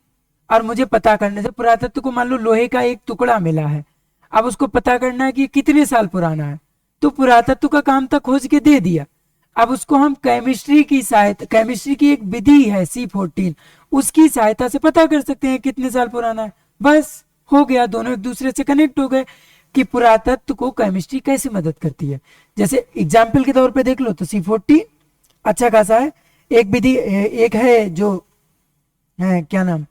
और मुझे पता करने से, पुरातत्व को मान लो लोहे का एक टुकड़ा मिला है, अब उसको पता करना है कि कितने साल पुराना है, तो पुरातत्व का काम था खोज के दे दिया। अब उसको हम केमिस्ट्री की सहायता, केमिस्ट्री की एक विधि है C14, उसकी सहायता से पता कर सकते हैं कितने साल पुराना है। बस हो गया, दोनों एक दूसरे से कनेक्ट हो गए कि पुरातत्व को केमिस्ट्री कैसे मदद करती है। जैसे एग्जाम्पल के तौर पे देख लो तो C14 अच्छा खासा है। एक विधि एक है जो है, क्या नाम,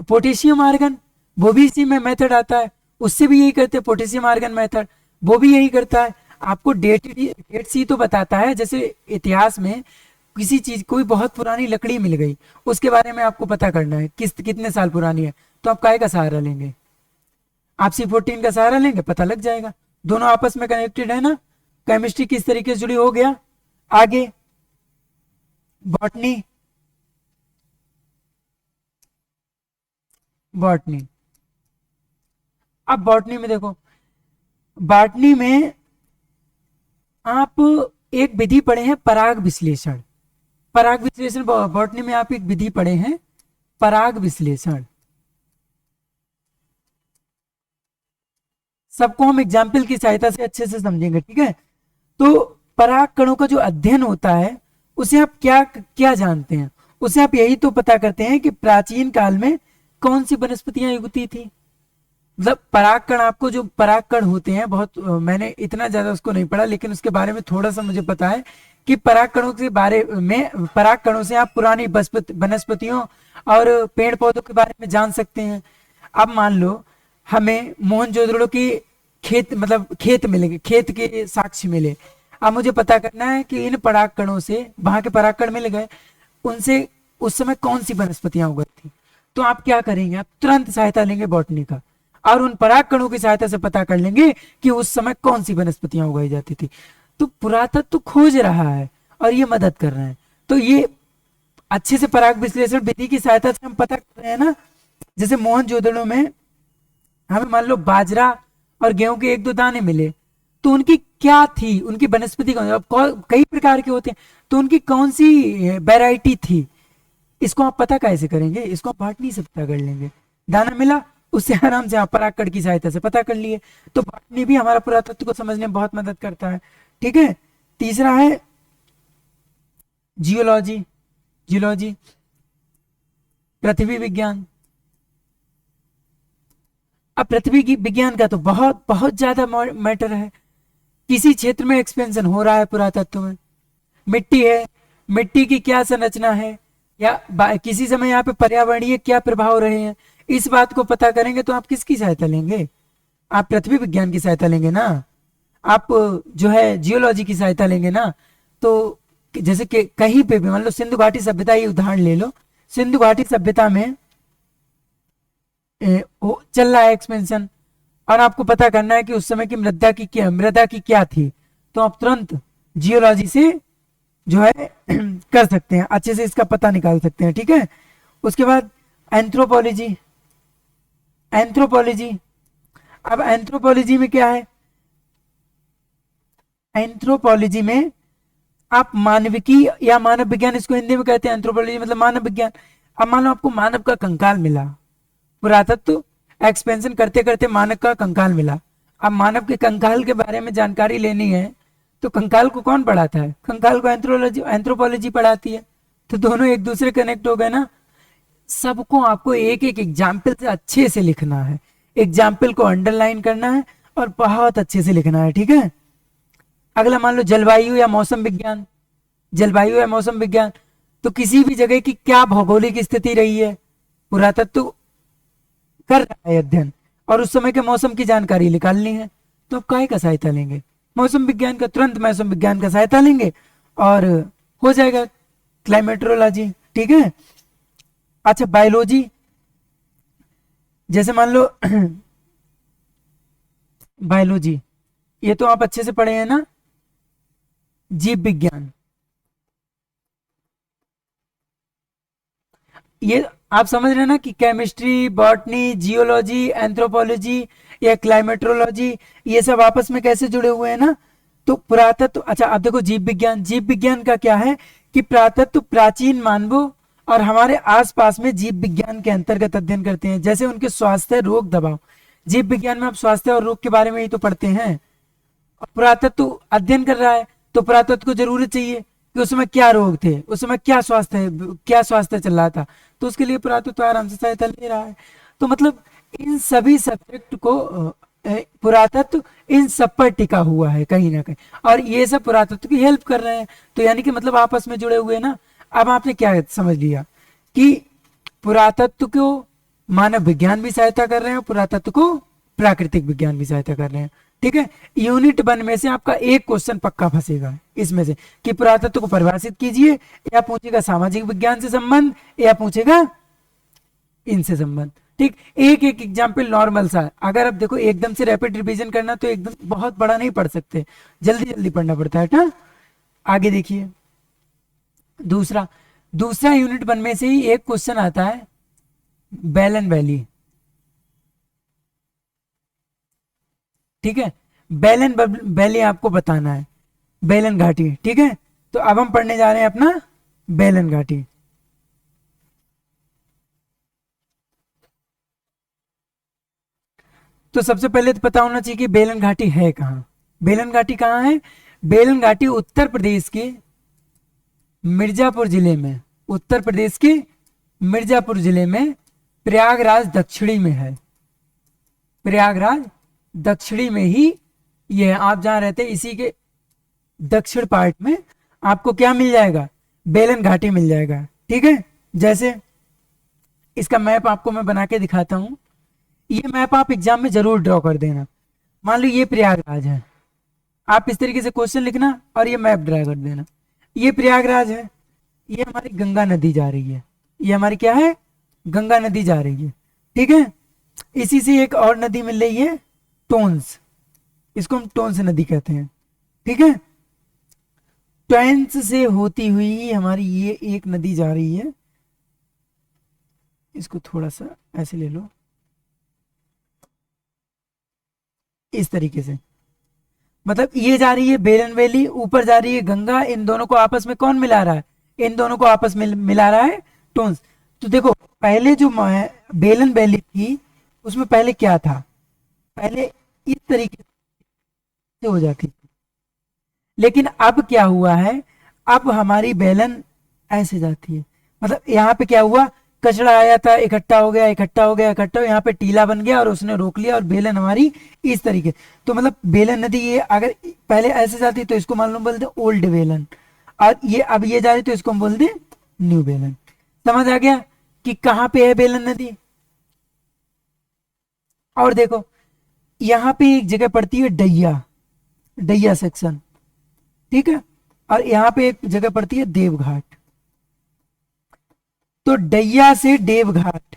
पोटेशियम आर्गन, वो भी इसी में मेथड आता है, उससे भी यही करते हैं, पोटेशियम आर्गन मेथड, वो भी यही करता है। आपको डेट सी तो बताता है, जैसे इतिहास में किसी चीज, कोई बहुत पुरानी लकड़ी मिल गई, उसके बारे में आपको पता करना है कितने साल पुरानी है, तो आप काय का सहारा लेंगे? आप C14 का सहारा लेंगे, पता लग जाएगा। दोनों आपस में कनेक्टेड है ना। केमिस्ट्री किस तरीके से जुड़ी, हो गया। आगे बॉटनी, बॉटनी, अब बॉटनी में देखो, बॉटनी में आप एक विधि पढ़े हैं पराग विश्लेषण, पराग विश्लेषण बॉटनी में आप एक विधि पढ़े हैं पराग विश्लेषण। सबको हम एग्जाम्पल की सहायता से अच्छे से समझेंगे, ठीक है। तो पराग कणों का जो अध्ययन होता है, उसे आप क्या क्या जानते हैं? उसे आप यही तो पता करते हैं कि प्राचीन काल में कौन सी वनस्पतियां युगती थी। मतलब परागकण, आपको जो परागकण होते हैं, बहुत मैंने इतना ज्यादा उसको नहीं पढ़ा, लेकिन उसके बारे में थोड़ा सा मुझे पता है कि परागकणों के बारे में, परागकणों से आप पुरानी वनस्पतियों और पेड़ पौधों के बारे में जान सकते हैं। अब मान लो हमें मोहनजोदड़ो की खेत, मतलब खेत मिलेंगे, खेत के साक्ष्य मिले, अब मुझे पता करना है कि इन परागकणों से, वहां के परागकण मिल गए, उनसे उस समय कौन सी वनस्पतियां उगती थी। तो आप क्या करेंगे? आप तुरंत सहायता लेंगे बॉटनी का, और उन परागकणों की सहायता से पता कर लेंगे कि उस समय कौन सी वनस्पतियां उगाई जाती थी। तो पुरातत्व तो खोज रहा है और ये मदद कर रहे हैं, तो ये अच्छे से पराग विश्लेषण विधि की सहायता से हम पता कर रहे हैं ना। जैसे मोहनजोदड़ो में हमें मान लो बाजरा और गेहूं के एक दो दाने मिले, तो उनकी क्या थी, उनकी वनस्पति कई प्रकार के होते हैं, तो उनकी कौन सी वैरायटी थी, इसको आप पता कैसे करेंगे? इसको आप बॉटनी से पता कर लेंगे। दाना मिला, उससे आराम से आप परागकण की सहायता से पता कर लिए। तो बॉटनी भी हमारा पुरातत्व को समझने में बहुत मदद करता है, ठीक है। तीसरा है जियोलॉजी, जियोलॉजी पृथ्वी विज्ञान। अब पृथ्वी की विज्ञान का तो बहुत बहुत ज्यादा मैटर है। किसी क्षेत्र में एक्सपेंशन हो रहा है पुरातत्व में, मिट्टी है, मिट्टी की क्या संरचना है, या किसी समय यहाँ पे पर्यावरणीय क्या प्रभाव रहे हैं, इस बात को पता करेंगे तो आप किसकी सहायता लेंगे? आप पृथ्वी विज्ञान की सहायता लेंगे ना, आप जो है जियोलॉजी की सहायता लेंगे ना। तो जैसे कि कहीं पे भी मान लो सिंधु घाटी सभ्यता, ही उदाहरण ले लो, सिंधु घाटी सभ्यता में चल रहा है एक्सपेंशन, और आपको पता करना है कि उस समय की मृदा की क्या थी, तो आप तुरंत जियोलॉजी से जो है कर सकते हैं, अच्छे से इसका पता निकाल सकते हैं, ठीक है। उसके बाद एंथ्रोपोलॉजी, एंथ्रोपोलॉजी, अब एंथ्रोपोलॉजी में क्या है? एंथ्रोपोलॉजी में आप मानविकी या मानव विज्ञान, इसको हिंदी में कहते हैं एंथ्रोपोलॉजी, मतलब मानव विज्ञान। अब मान लो आपको मानव का कंकाल मिला, पुरातत्व एक्सपेंशन करते करते मानव का कंकाल मिला, अब मानव के कंकाल के बारे में जानकारी लेनी है, तो कंकाल को कौन पढ़ाता है? कंकाल को एंथ्रोपोलॉजी पढ़ाती है। तो दोनों एक दूसरे कनेक्ट हो गए ना। सबको आपको एक एक एग्जाम्पल से अच्छे से लिखना है, एग्जाम्पल को अंडरलाइन करना है और बहुत अच्छे से लिखना है, ठीक है। अगला मान लो जलवायु या मौसम विज्ञान, जलवायु या मौसम विज्ञान, तो किसी भी जगह की क्या भौगोलिक स्थिति रही है, पुरातत्व कर रहा है अध्ययन, और उस समय के मौसम की जानकारी निकालनी है, तो आप काय का सहायता लेंगे? मौसम विज्ञान का, तुरंत मौसम विज्ञान का सहायता लेंगे और हो जाएगा क्लाइमेट्रोलॉजी, ठीक है। अच्छा बायोलॉजी, जैसे मान लो बायोलॉजी, ये तो आप अच्छे से पढ़े हैं ना, जीव विज्ञान, ये आप समझ रहे हैं ना कि केमिस्ट्री, बॉटनी, जियोलॉजी, एंथ्रोपोलॉजी या क्लाइमेट्रोलॉजी, ये सब आपस में कैसे जुड़े हुए हैं ना। तो पुरातत्व, अच्छा अब देखो जीव विज्ञान, जीव विज्ञान का क्या है कि पुरातत्व प्राचीन मानवों और हमारे आसपास में जीव विज्ञान के अंतर्गत अध्ययन करते हैं, जैसे उनके स्वास्थ्य, रोग, दबाव। जीव विज्ञान में आप स्वास्थ्य और रोग के बारे में ही तो पढ़ते हैं। पुरातत्व अध्ययन कर रहा है तो पुरातत्व को जरूरत चाहिए कि उस समय क्या रोग थे, उस समय क्या स्वास्थ्य चल रहा था, तो उसके लिए पुरातत्व आराम से सहायता ले रहा है। तो मतलब इन सभी सब्जेक्ट को पुरातत्व इन सब पर टिका हुआ है कहीं ना कहीं, और ये सब पुरातत्व की हेल्प कर रहे हैं। तो यानी कि मतलब आपस में जुड़े हुए ना। अब आपने क्या समझ लिया कि पुरातत्व को मानव विज्ञान भी सहायता कर रहे हैं, पुरातत्व को प्राकृतिक विज्ञान भी सहायता कर रहे हैं। ठीक है, यूनिट 1 में से आपका एक क्वेश्चन पक्का फंसेगा इसमें से कि पुरातत्व को परिभाषित कीजिए, या पूछेगा सामाजिक विज्ञान से संबंध, या पूछेगा इनसे संबंध। ठीक, एक एक एग्जाम्पल नॉर्मल सा। अगर आप देखो एकदम से रैपिड रिवीजन करना तो एकदम बहुत बड़ा नहीं पढ़ सकते, जल्दी जल्दी पढ़ना पड़ता है ना। आगे देखिए, दूसरा यूनिट 1 में से ही एक क्वेश्चन आता है, बेलन वैली। ठीक है, बेलन वैली आपको बताना है, बेलन घाटी। ठीक है, तो अब हम पढ़ने जा रहे हैं अपना बेलन घाटी। तो सबसे पहले तो पता होना चाहिए कि बेलन घाटी है कहाँ। बेलन घाटी कहाँ है? बेलन घाटी उत्तर प्रदेश के मिर्जापुर जिले में, उत्तर प्रदेश के मिर्जापुर जिले में प्रयागराज दक्षिणी में है। प्रयागराज दक्षिणी में ही ये है। आप जहां रहते हैं इसी के दक्षिण पार्ट में आपको क्या मिल जाएगा? बेलन घाटी मिल जाएगा। ठीक है, जैसे इसका मैप आपको मैं बना के दिखाता हूं। ये मैप आप एग्जाम में जरूर ड्रॉ कर देना। मान लो ये प्रयागराज है, आप इस तरीके से क्वेश्चन लिखना और ये मैप ड्रा कर देना। ये प्रयागराज है, ये हमारी गंगा नदी जा रही है, ये हमारी क्या है? गंगा नदी जा रही है। ठीक है, इसी से एक और नदी मिल रही है, टोंस, इसको हम टोंस नदी कहते हैं। ठीक है, टोंस से होती हुई हमारी ये एक नदी जा रही है, इसको थोड़ा सा ऐसे ले लो, इस तरीके से। मतलब ये जा रही है बेलन वैली, ऊपर जा रही है गंगा, इन दोनों को आपस में कौन मिला रहा है? इन दोनों को आपस में मिला रहा है टोंस। तो देखो पहले जो बेलन वैली थी उसमें पहले क्या था? पहले इस तरीके से हो जाती थी, लेकिन अब क्या हुआ है? अब हमारी बेलन ऐसे जाती है। मतलब यहाँ पे क्या हुआ? कचरा आया था, इकट्ठा हो गया, इकट्ठा हो गया, इकट्ठा हो, यहाँ पे टीला बन गया और उसने रोक लिया, और बेलन हमारी इस तरीके। तो मतलब बेलन नदी ये अगर पहले ऐसे जाती तो इसको मालूम बोलते ओल्ड बेलन, और ये अब ये जा रही तो इसको हम बोलते न्यू बेलन। समझ आ गया कि कहाँ पे है बेलन नदी? और देखो यहाँ पे एक जगह पड़ती है डैया, डैया सेक्शन। ठीक है, और यहाँ पे एक जगह पड़ती है देवघाट। तो डैया से देवघाट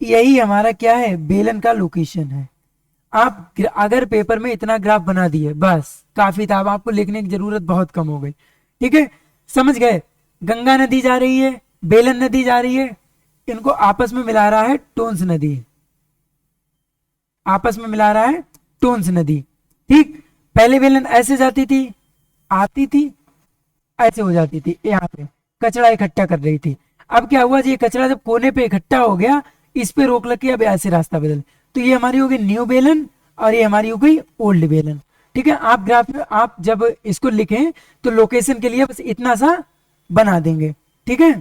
यही हमारा क्या है? बेलन का लोकेशन है। आप अगर पेपर में इतना ग्राफ बना दिए बस काफी था, अब आपको लिखने की जरूरत बहुत कम हो गई। ठीक है, समझ गए? गंगा नदी जा रही है, बेलन नदी जा रही है, इनको आपस में मिला रहा है टोंस नदी, आपस में मिला रहा है टोंस नदी। ठीक, पहले बेलन ऐसे जाती थी, आती थी, ऐसे हो जाती थी, यहाँ पे कचरा इकट्ठा कर रही थी। अब क्या हुआ जी? ये कचरा जब कोने पे इकट्ठा हो गया, इस पे रोक लग के अब ऐसे रास्ता बदल, तो ये हमारी हो गई न्यू बेलन और ये हमारी हो गई ओल्ड बेलन। ठीक है, आप ग्राफ में आप जब इसको लिखें तो लोकेशन के लिए बस इतना सा बना देंगे। ठीक है,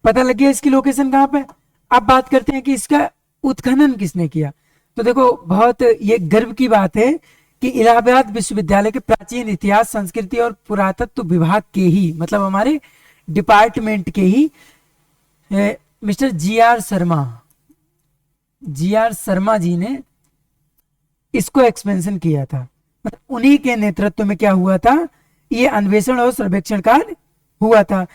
पता लग गया इसकी लोकेशन कहाँ पे। अब बात करते हैं कि इसका उत्खनन किसने किया। तो देखो बहुत ये गर्व की बात है कि इलाहाबाद विश्वविद्यालय के प्राचीन इतिहास, संस्कृति और पुरातत्व विभाग के ही, मतलब हमारे डिपार्टमेंट के ही मिस्टर जी.आर. शर्मा जी ने इसको एक्सपेंशन किया था। मतलब उन्हीं के नेतृत्व में क्या हुआ था? ये अन्वेषण और सर्वेक्षण कार्य हुआ था,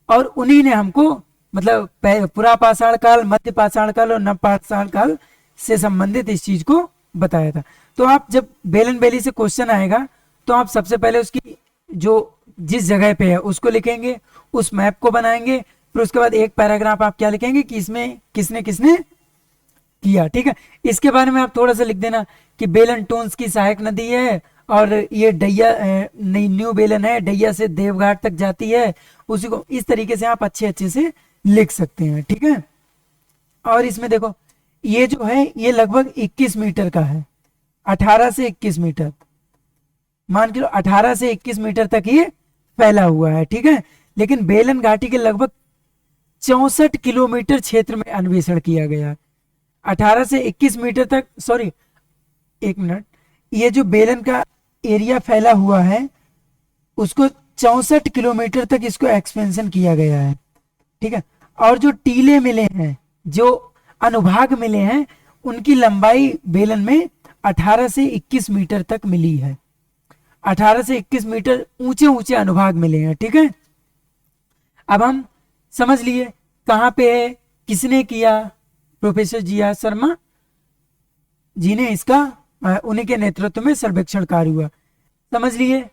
और उन्हीं ने हमको मतलब पुरा पाषाण काल, मध्य पाषाण काल और नव पाषाण काल से संबंधित इस चीज को बताया था। तो आप जब बेलन वैली से क्वेश्चन आएगा तो आप सबसे पहले उसकी जो जिस जगह पे है उसको लिखेंगे, उस मैप को बनाएंगे, फिर उसके बाद एक पैराग्राफ आप क्या लिखेंगे कि इसमें किसने किसने किया। ठीक है, इसके बारे में आप थोड़ा सा लिख देना कि बेलन टोन्स की सहायक नदी है, और ये डैया नई न्यू बेलन है, डैया से देवघाट तक जाती है, उसी को इस तरीके से आप अच्छे अच्छे से लिख सकते हैं। ठीक है, और इसमें देखो ये जो है ये लगभग 21 मीटर का है, 18 से 21 मीटर, मान के लो 18 से 21 मीटर तक ये फैला हुआ है। ठीक है, लेकिन बेलन घाटी के लगभग 64 किलोमीटर क्षेत्र में अन्वेषण किया गया। 18 से 21 मीटर तक, सॉरी एक मिनट, ये जो बेलन का एरिया फैला हुआ है उसको 64 किलोमीटर तक इसको एक्सपेंशन किया गया है। ठीक है, और जो टीले मिले हैं, जो अनुभाग मिले हैं, उनकी लंबाई बेलन में 18 से 21 मीटर तक मिली है। 18 से 21 मीटर ऊंचे ऊंचे अनुभाग मिले हैं। ठीक है, अब हम समझ लिए कहां पे है, किसने किया, professor ji are Sharma ji ने इसका उन्हीं के नेतृत्व में सर्वेक्षण कार्य हुआ। समझ लिए,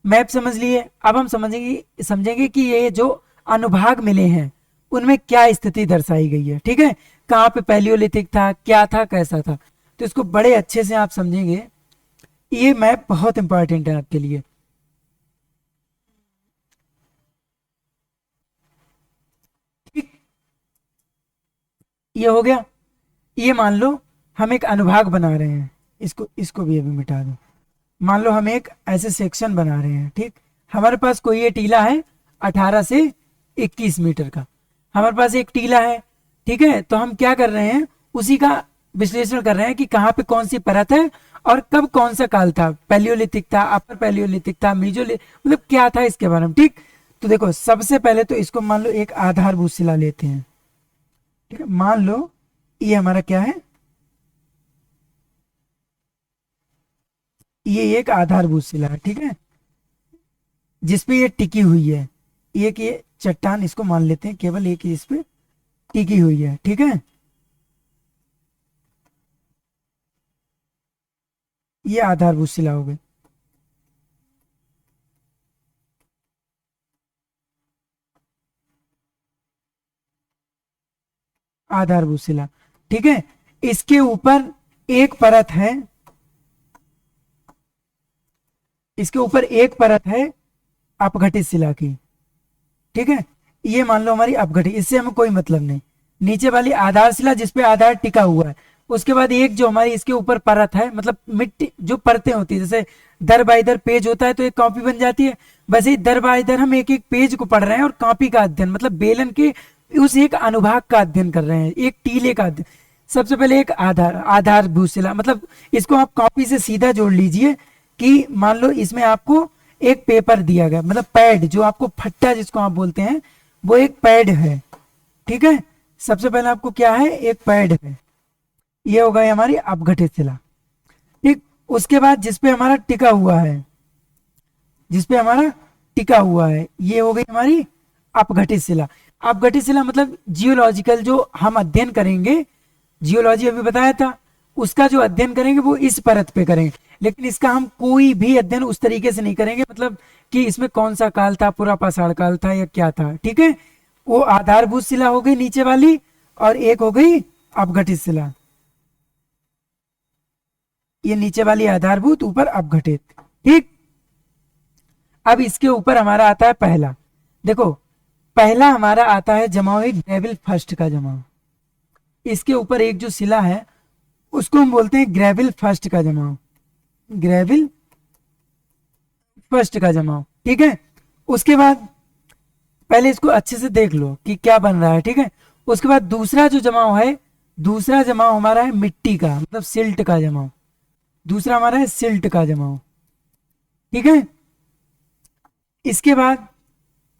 मैप समझ लिए। अब हम समझेंगे समझेंगे कि ये जो अनुभाग मिले हैं उनमें क्या स्थिति दर्शाई गई है। ठीक है, कहाँ पे पैलियोलिथिक था, क्या था, कैसा था, तो इसको बड़े अच्छे से आप समझेंगे। ये मैप बहुत इंपॉर्टेंट है आपके लिए। ठीक, ये हो गया। ये मान लो हम एक अनुभाग बना रहे हैं, इसको इसको भी अभी मिटा दो। मान लो हम एक ऐसे सेक्शन बना रहे हैं। ठीक, हमारे पास कोई ये टीला है 18 से 21 मीटर का, हमारे पास एक टीला है। ठीक है, तो हम क्या कर रहे हैं, उसी का विश्लेषण कर रहे हैं कि कहाँ पे कौन सी परत है और कब कौन सा काल था, पैलियोलिथिक था, अपर पैलियोलिथिक था, मतलब क्या था इसके बारे में। ठीक, तो देखो सबसे पहले तो इसको मान लो एक आधारभूत शिला लेते हैं। ठीक है, मान लो ये हमारा क्या है, ये एक आधारभूत शिला है। ठीक है, जिसपे ये टिकी हुई है, एक ये चट्टान इसको मान लेते हैं, केवल एक ही इस पे टिकी हुई है। ठीक है, ये आधारभूत शिला हो गई। आधारभूत शिला। ठीक है, इसके ऊपर एक परत है, इसके ऊपर एक परत है अपघटित शिला की। ठीक है, ये मान लो हमारी अपघटित, इससे हमें कोई मतलब नहीं। नीचे वाली आधार शिला जिसपे आधार टिका हुआ है, उसके बाद एक जो हमारी इसके ऊपर परत है, मतलब मिट्टी जो परतें होती है, जैसे दर बाई दर पेज होता है तो एक कॉपी बन जाती है, वैसे ही दर बाई दर हम एक एक पेज को पढ़ रहे हैं और कॉपी का अध्ययन, मतलब बेलन के उस एक अनुभाग का अध्ययन कर रहे हैं, एक टीले का अध्ययन। सबसे पहले एक आधारभूत शिला, मतलब इसको आप कॉपी से सीधा जोड़ लीजिए कि मान लो इसमें आपको एक पेपर दिया गया, मतलब पैड, जो आपको फट्टा जिसको आप बोलते हैं, वो एक पैड है। ठीक है, सबसे पहले आपको क्या है, एक पैड है, ये हो गई हमारी अपघटित शिला। ठीक, उसके बाद जिसपे हमारा टिका हुआ है, जिसपे हमारा टिका हुआ है, ये हो गई हमारी अपघटित शिला। अपघटित शिला मतलब जियोलॉजिकल जो हम अध्ययन करेंगे, जियोलॉजी अभी बताया था, उसका जो अध्ययन करेंगे वो इस परत पे करेंगे, लेकिन इसका हम कोई भी अध्ययन उस तरीके से नहीं करेंगे, मतलब कि इसमें कौन सा काल था, पूरा पाषाण काल था या क्या था। ठीक है, वो आधारभूत शिला हो गई नीचे वाली, और एक हो गई अपघटित शिला। ये नीचे वाली आधारभूत, ऊपर अपघटित। ठीक, अब इसके ऊपर हमारा आता है पहला। देखो पहला हमारा आता है जमाव, एक ग्रेविल फर्स्ट का जमाव। इसके ऊपर एक जो शिला है उसको हम बोलते हैं ग्रेविल फर्स्ट का जमाव, ग्रेविल फर्स्ट का जमाव। ठीक है, उसके बाद पहले इसको अच्छे से देख लो कि क्या बन रहा है। ठीक है, उसके बाद दूसरा जो जमाव है, दूसरा जमाव हमारा है मिट्टी का, मतलब सिल्ट का जमाव। दूसरा हमारा है सिल्ट का जमाव। ठीक है, इसके बाद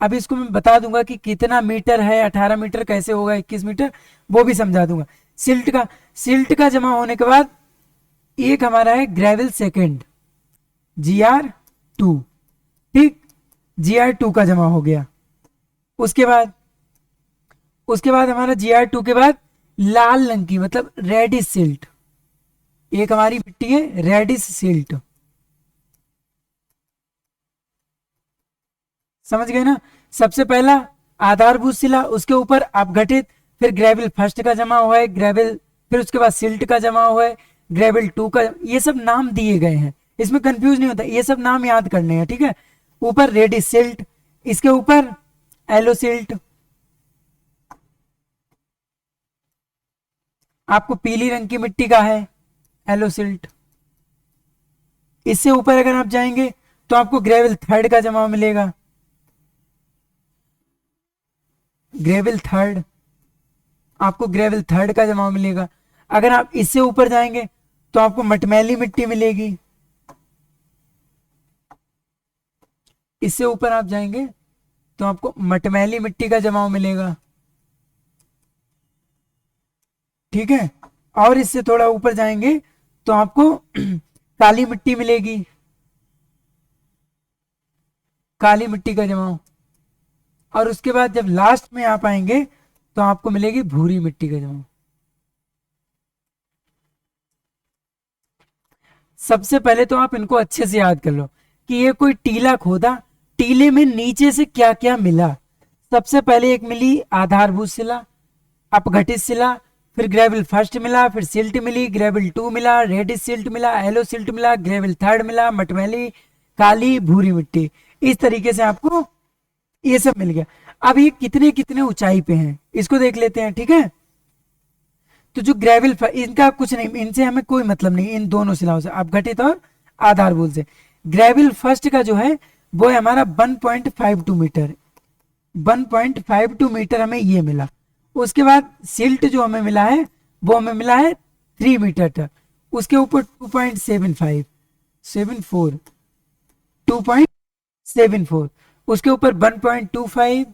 अब इसको मैं बता दूंगा कि कितना मीटर है, 18 मीटर कैसे होगा 21 मीटर, वो भी समझा दूंगा। सिल्ट का जमा होने के बाद एक हमारा है ग्रेविल सेकेंड, GR2। ठीक, GR2 का जमा हो गया। उसके बाद हमारा GR2 के बाद लाल रंग की, मतलब रेडिश सिल्ट, एक हमारी मिट्टी है रेडिश सिल्ट। समझ गए ना। सबसे पहला आधारभूत शिला, उसके ऊपर अपघटित, फिर ग्रेविल फर्स्ट का जमा हुआ है, ग्रेविल, फिर उसके बाद सिल्ट का जमा हुआ है, ग्रेविल 2 का, ये सब नाम दिए गए हैं, इसमें कंफ्यूज नहीं होता, ये सब नाम याद करने हैं, ठीक है। ऊपर रेडिस सिल्ट, इसके ऊपर एलो सिल्ट, आपको पीली रंग की मिट्टी का है एलो सिल्ट। इससे ऊपर अगर आप जाएंगे तो आपको ग्रेविल थर्ड का जमाव मिलेगा, ग्रेविल थर्ड, आपको ग्रेविल थर्ड का जमाव मिलेगा। अगर आप इससे ऊपर जाएंगे तो आपको मटमैली मिट्टी मिलेगी, इससे ऊपर आप जाएंगे तो आपको मटमैली मिट्टी का जमाव मिलेगा, ठीक है। और इससे थोड़ा ऊपर जाएंगे तो आपको काली मिट्टी मिलेगी, काली मिट्टी का जमाव। और उसके बाद जब लास्ट में आप आएंगे तो आपको मिलेगी भूरी मिट्टी का जमाव। सबसे पहले तो आप इनको अच्छे से याद कर लो कि ये कोई टीला खोदा, टीले में नीचे से क्या क्या मिला। सबसे पहले एक मिली आधारभूत शिला, अपघटित शिला, फिर ग्रेविल फर्स्ट मिला, फिर सिल्ट मिली, ग्रेविल 2 मिला, रेडिस सिल्ट मिला, एलो सिल्ट मिला, ग्रेविल थर्ड मिला, मटमैली, काली, भूरी मिट्टी। इस तरीके से आपको ये सब मिल गया। अब ये कितने कितने ऊंचाई पे हैं इसको देख लेते हैं, ठीक है। तो जो ग्रेविल, इनका कुछ नहीं, इनसे हमें कोई मतलब नहीं, इन दोनों शिलाओं से, अपघटित और आधारभूत से। ग्रेविल फर्स्ट का जो है वो है हमारा 1.52 मीटर, 1.52 मीटर हमें ये मिला। उसके बाद सिल्ट जो हमें मिला है वो हमें मिला है 3 मीटर तक, उसके ऊपर 2.75 74 2.74, उसके ऊपर 1.25,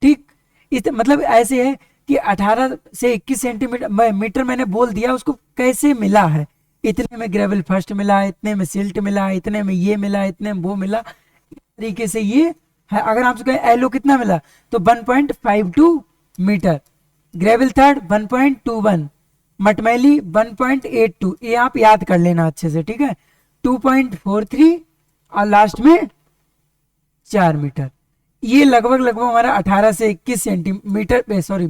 ठीक। इस मतलब ऐसे है कि 18 से 21 सेंटीमीटर मीटर मैंने बोल दिया, उसको कैसे मिला है, इतने में ग्रेविल फर्स्ट मिला, इतने में सिल्ट मिला, इतने में ये मिला, इतने में वो मिला, इस तरीके से ये है। अगर आपसे कहें एलो कितना मिला तो 1.52 मीटर, ग्रेविल थर्ड 1.21, मटमैली 1.82, ये आप याद कर लेना अच्छे से, ठीक है। 2.43 और लास्ट में 4 मीटर। ये लगभग लगभग हमारा 18 से 21 सेंटीमीटर, सॉरी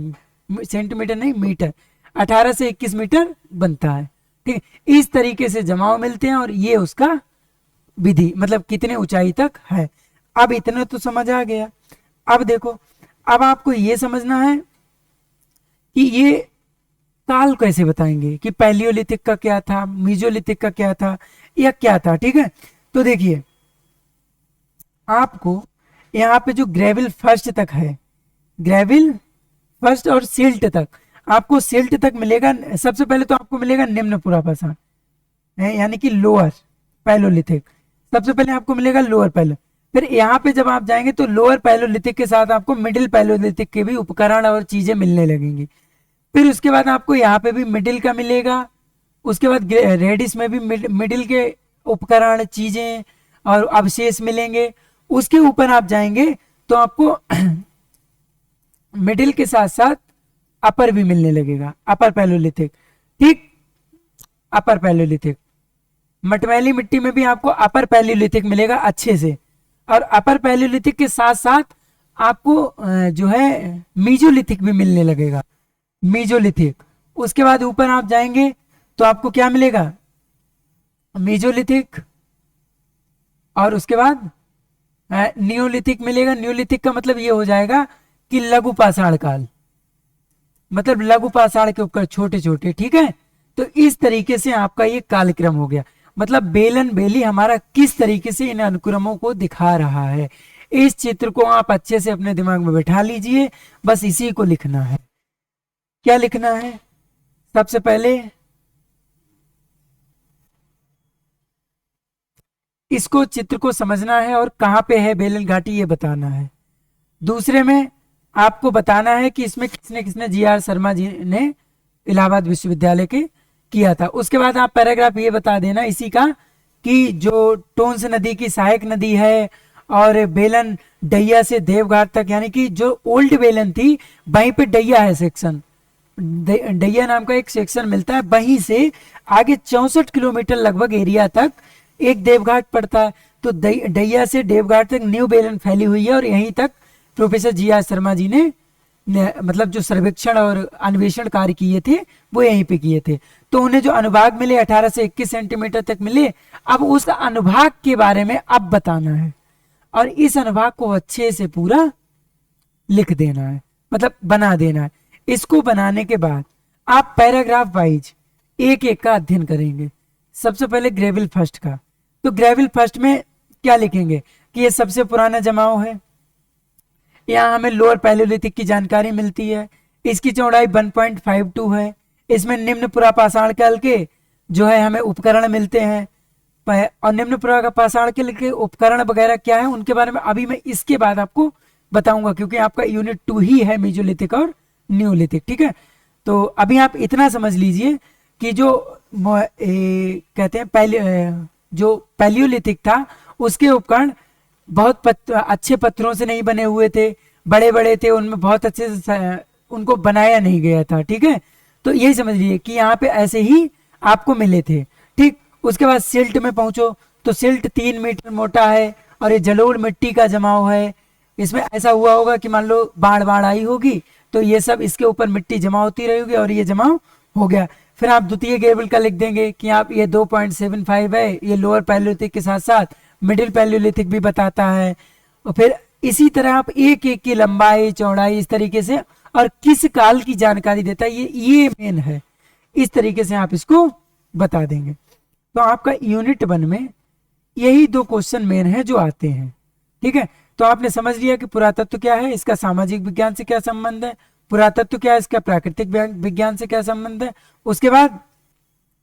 सेंटीमीटर नहीं मीटर, 18 से 21 मीटर बनता है, ठीक। इस तरीके से जमाव मिलते हैं और ये उसका विधि, मतलब कितने ऊंचाई तक है। अब इतने तो समझ आ गया। अब देखो, अब आपको ये समझना है कि ये काल कैसे बताएंगे कि पैलियोलिथिक का क्या था, मीजोलिथिक का क्या था, या क्या था, ठीक है। तो देखिए, आपको यहाँ पे जो ग्रेविल फर्स्ट तक है, ग्रेविल फर्स्ट और सिल्ट तक, आपको सिल्ट तक मिलेगा। सबसे पहले तो आपको मिलेगा निम्न पुरापाषाण, यानी कि लोअर पैलोलिथिक, सबसे पहले आपको मिलेगा लोअर पैलो। फिर यहाँ पे जब आप जाएंगे तो लोअर पैलोलिथिक के साथ आपको मिडिल पैलोलिथिक के भी उपकरण और चीजें मिलने लगेंगी। फिर उसके बाद आपको यहाँ पे भी मिडिल का मिलेगा, उसके बाद रेडिस में भी मिडिल के उपकरण, चीजें और अवशेष मिलेंगे। उसके ऊपर आप जाएंगे तो आपको मिडिल के साथ साथ अपर भी मिलने लगेगा, अपर पैलोलिथिक, ठीक। अपर पैलोलिथिक, मटमैली मिट्टी में भी आपको अपर पैलोलिथिक मिलेगा अच्छे से। और अपर पैलोलिथिक के साथ साथ आपको जो है मीजोलिथिक भी मिलने लगेगा, मीजोलिथिक। उसके बाद ऊपर आप जाएंगे तो आपको क्या मिलेगा, मीजोलिथिक, और उसके बाद नियोलिथिक मिलेगा। नियोलिथिक का मतलब ये हो जाएगा कि लघु पाषाण काल, मतलब लघु पाषाण के उपकर छोटे छोटे, ठीक है। तो इस तरीके से आपका ये कालक्रम हो गया, मतलब बेलन बेली हमारा किस तरीके से इन अनुक्रमों को दिखा रहा है। इस चित्र को आप अच्छे से अपने दिमाग में बैठा लीजिए, बस इसी को लिखना है। क्या लिखना है, सबसे पहले इसको चित्र को समझना है और कहाँ पे है बेलन घाटी ये बताना है। दूसरे में आपको बताना है कि इसमें किसने किसने GR शर्मा जी ने इलाहाबाद विश्वविद्यालय के किया था। उसके बाद आप पैराग्राफ ये बता देना इसी का कि जो टोंस नदी की सहायक नदी है और बेलन डैया से देवघाट तक, यानी कि जो ओल्ड बेलन थी वहीं पे डैया है सेक्शन, डैया नाम का एक सेक्शन मिलता है, वहीं से आगे 64 किलोमीटर लगभग एरिया तक एक देवघाट पड़ता है। तो डैया से देवघाट तक न्यू बेलन फैली हुई है और यहीं तक professor ji are Sharma ji ने मतलब जो सर्वेक्षण और अन्वेषण कार्य किए थे वो यहीं पे किए थे। तो उन्हें जो अनुभाग मिले 18 से 21 सेंटीमीटर तक मिले। अब उस अनुभाग के बारे में अब बताना है और इस अनुभाग को अच्छे से पूरा लिख देना है, मतलब बना देना है। इसको बनाने के बाद आप पैराग्राफ वाइज एक एक का अध्ययन करेंगे। सबसे पहले ग्रेविल फर्स्ट का, तो ग्रेविल फर्स्ट में क्या लिखेंगे कि ये सबसे पुराना जमाव है। यहाँ हमें लोअर पैलियोलिथिक की जानकारी मिलती है। इसकी चौड़ाई 1.52 है। इसमें निम्न पुरापाषाण काल के जो है हमें उपकरण मिलते हैं और निम्न पुरापाषाण काल के उपकरण वगैरह क्या है उनके बारे में अभी मैं इसके बाद आपको बताऊंगा, क्योंकि आपका यूनिट 2 ही है मेसोलिथिक और न्यूलिथिक। ठीक है, तो अभी आप इतना समझ लीजिए कि जो कहते हैं जो पैलियोलिथिक था उसके उपकरण बहुत अच्छे पत्थरों से नहीं बने हुए थे, बड़े बड़े थे, उनमें बहुत अच्छे से उनको बनाया नहीं गया था। ठीक है, तो यही समझ लीजिए कि यहाँ पे ऐसे ही आपको मिले थे। ठीक, उसके बाद सिल्ट में पहुंचो तो सिल्ट 3 मीटर मोटा है और ये जलोढ़ मिट्टी का जमाव है। इसमें ऐसा हुआ होगा कि मान लो बाढ़ बाढ़ आई होगी तो ये सब इसके ऊपर मिट्टी जमा होती रहेगी और ये जमाव हो गया। फिर आप द्वितीय ग्रेविल का लिख देंगे कि आप ये 2.75 है, ये लोअर पैलियोलिथिक के साथ साथ मिडिल पैलियोलिथिक भी बताता है। और फिर इसी तरह आप एक एक की लंबाई चौड़ाई इस तरीके से और किस काल की जानकारी देता है ये मेन है, इस तरीके से आप इसको बता देंगे। तो आपका यूनिट 1 में यही 2 क्वेश्चन मेन है जो आते हैं। ठीक है, तो आपने समझ लिया कि पुरातत्व क्या है, इसका सामाजिक विज्ञान से क्या संबंध है, पुरातत्व क्या है, इसका प्राकृतिक विज्ञान से क्या संबंध है। उसके बाद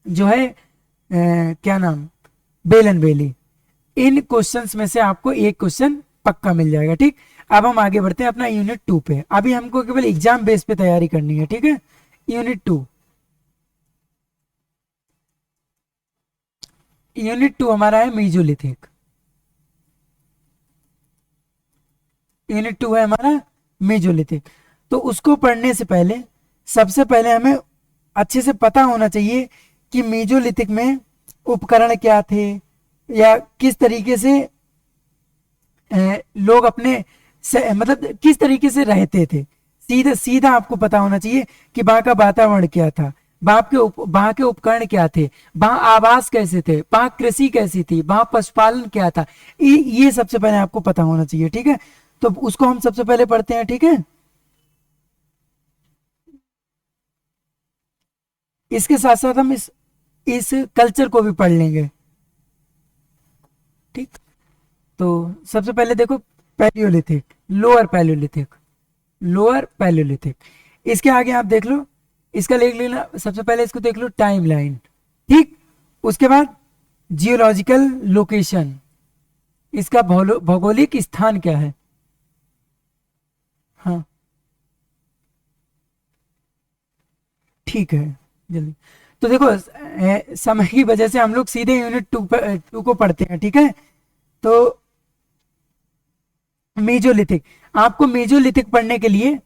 जो है क्या नाम बेलन बेली, इन क्वेश्चंस में से आपको एक क्वेश्चन पक्का मिल जाएगा। ठीक, अब हम आगे बढ़ते हैं अपना यूनिट 2 पे। अभी हमको केवल एग्जाम बेस पे तैयारी करनी है। ठीक है, यूनिट 2 हमारा है मेसोलिथिक। यूनिट 2 है हमारा मेसोलिथिक। तो उसको पढ़ने से पहले सबसे पहले हमें अच्छे से पता होना चाहिए कि मेसोलिथिक में उपकरण क्या थे या किस तरीके से लोग अपने मतलब किस तरीके से रहते थे। सीधा सीधा आपको पता होना चाहिए कि वहां का वातावरण क्या था, वहां के उपकरण क्या थे, वहां आवास कैसे थे, वहां कृषि कैसी थी, वहां पशुपालन क्या था, ये सबसे पहले आपको पता होना चाहिए। ठीक है, तो उसको हम सबसे पहले पढ़ते हैं। ठीक है, इसके साथ साथ हम इस कल्चर को भी पढ़ लेंगे। ठीक, तो सबसे पहले देखो Palaeolithic, lower Palaeolithic, lower Palaeolithic. इसके आगे आप देख लो, इसका लिख लेना। सबसे पहले इसको देख लो टाइमलाइन। ठीक, उसके बाद जियोलॉजिकल लोकेशन, इसका भौगोलिक स्थान क्या है। हाँ ठीक है, जल्दी। तो देखो समय की वजह से हम लोग सीधे यूनिट 2 को पढ़ते हैं। ठीक है, तो मेसोलिथिक, आपको मेसोलिथिक पढ़ने के लिए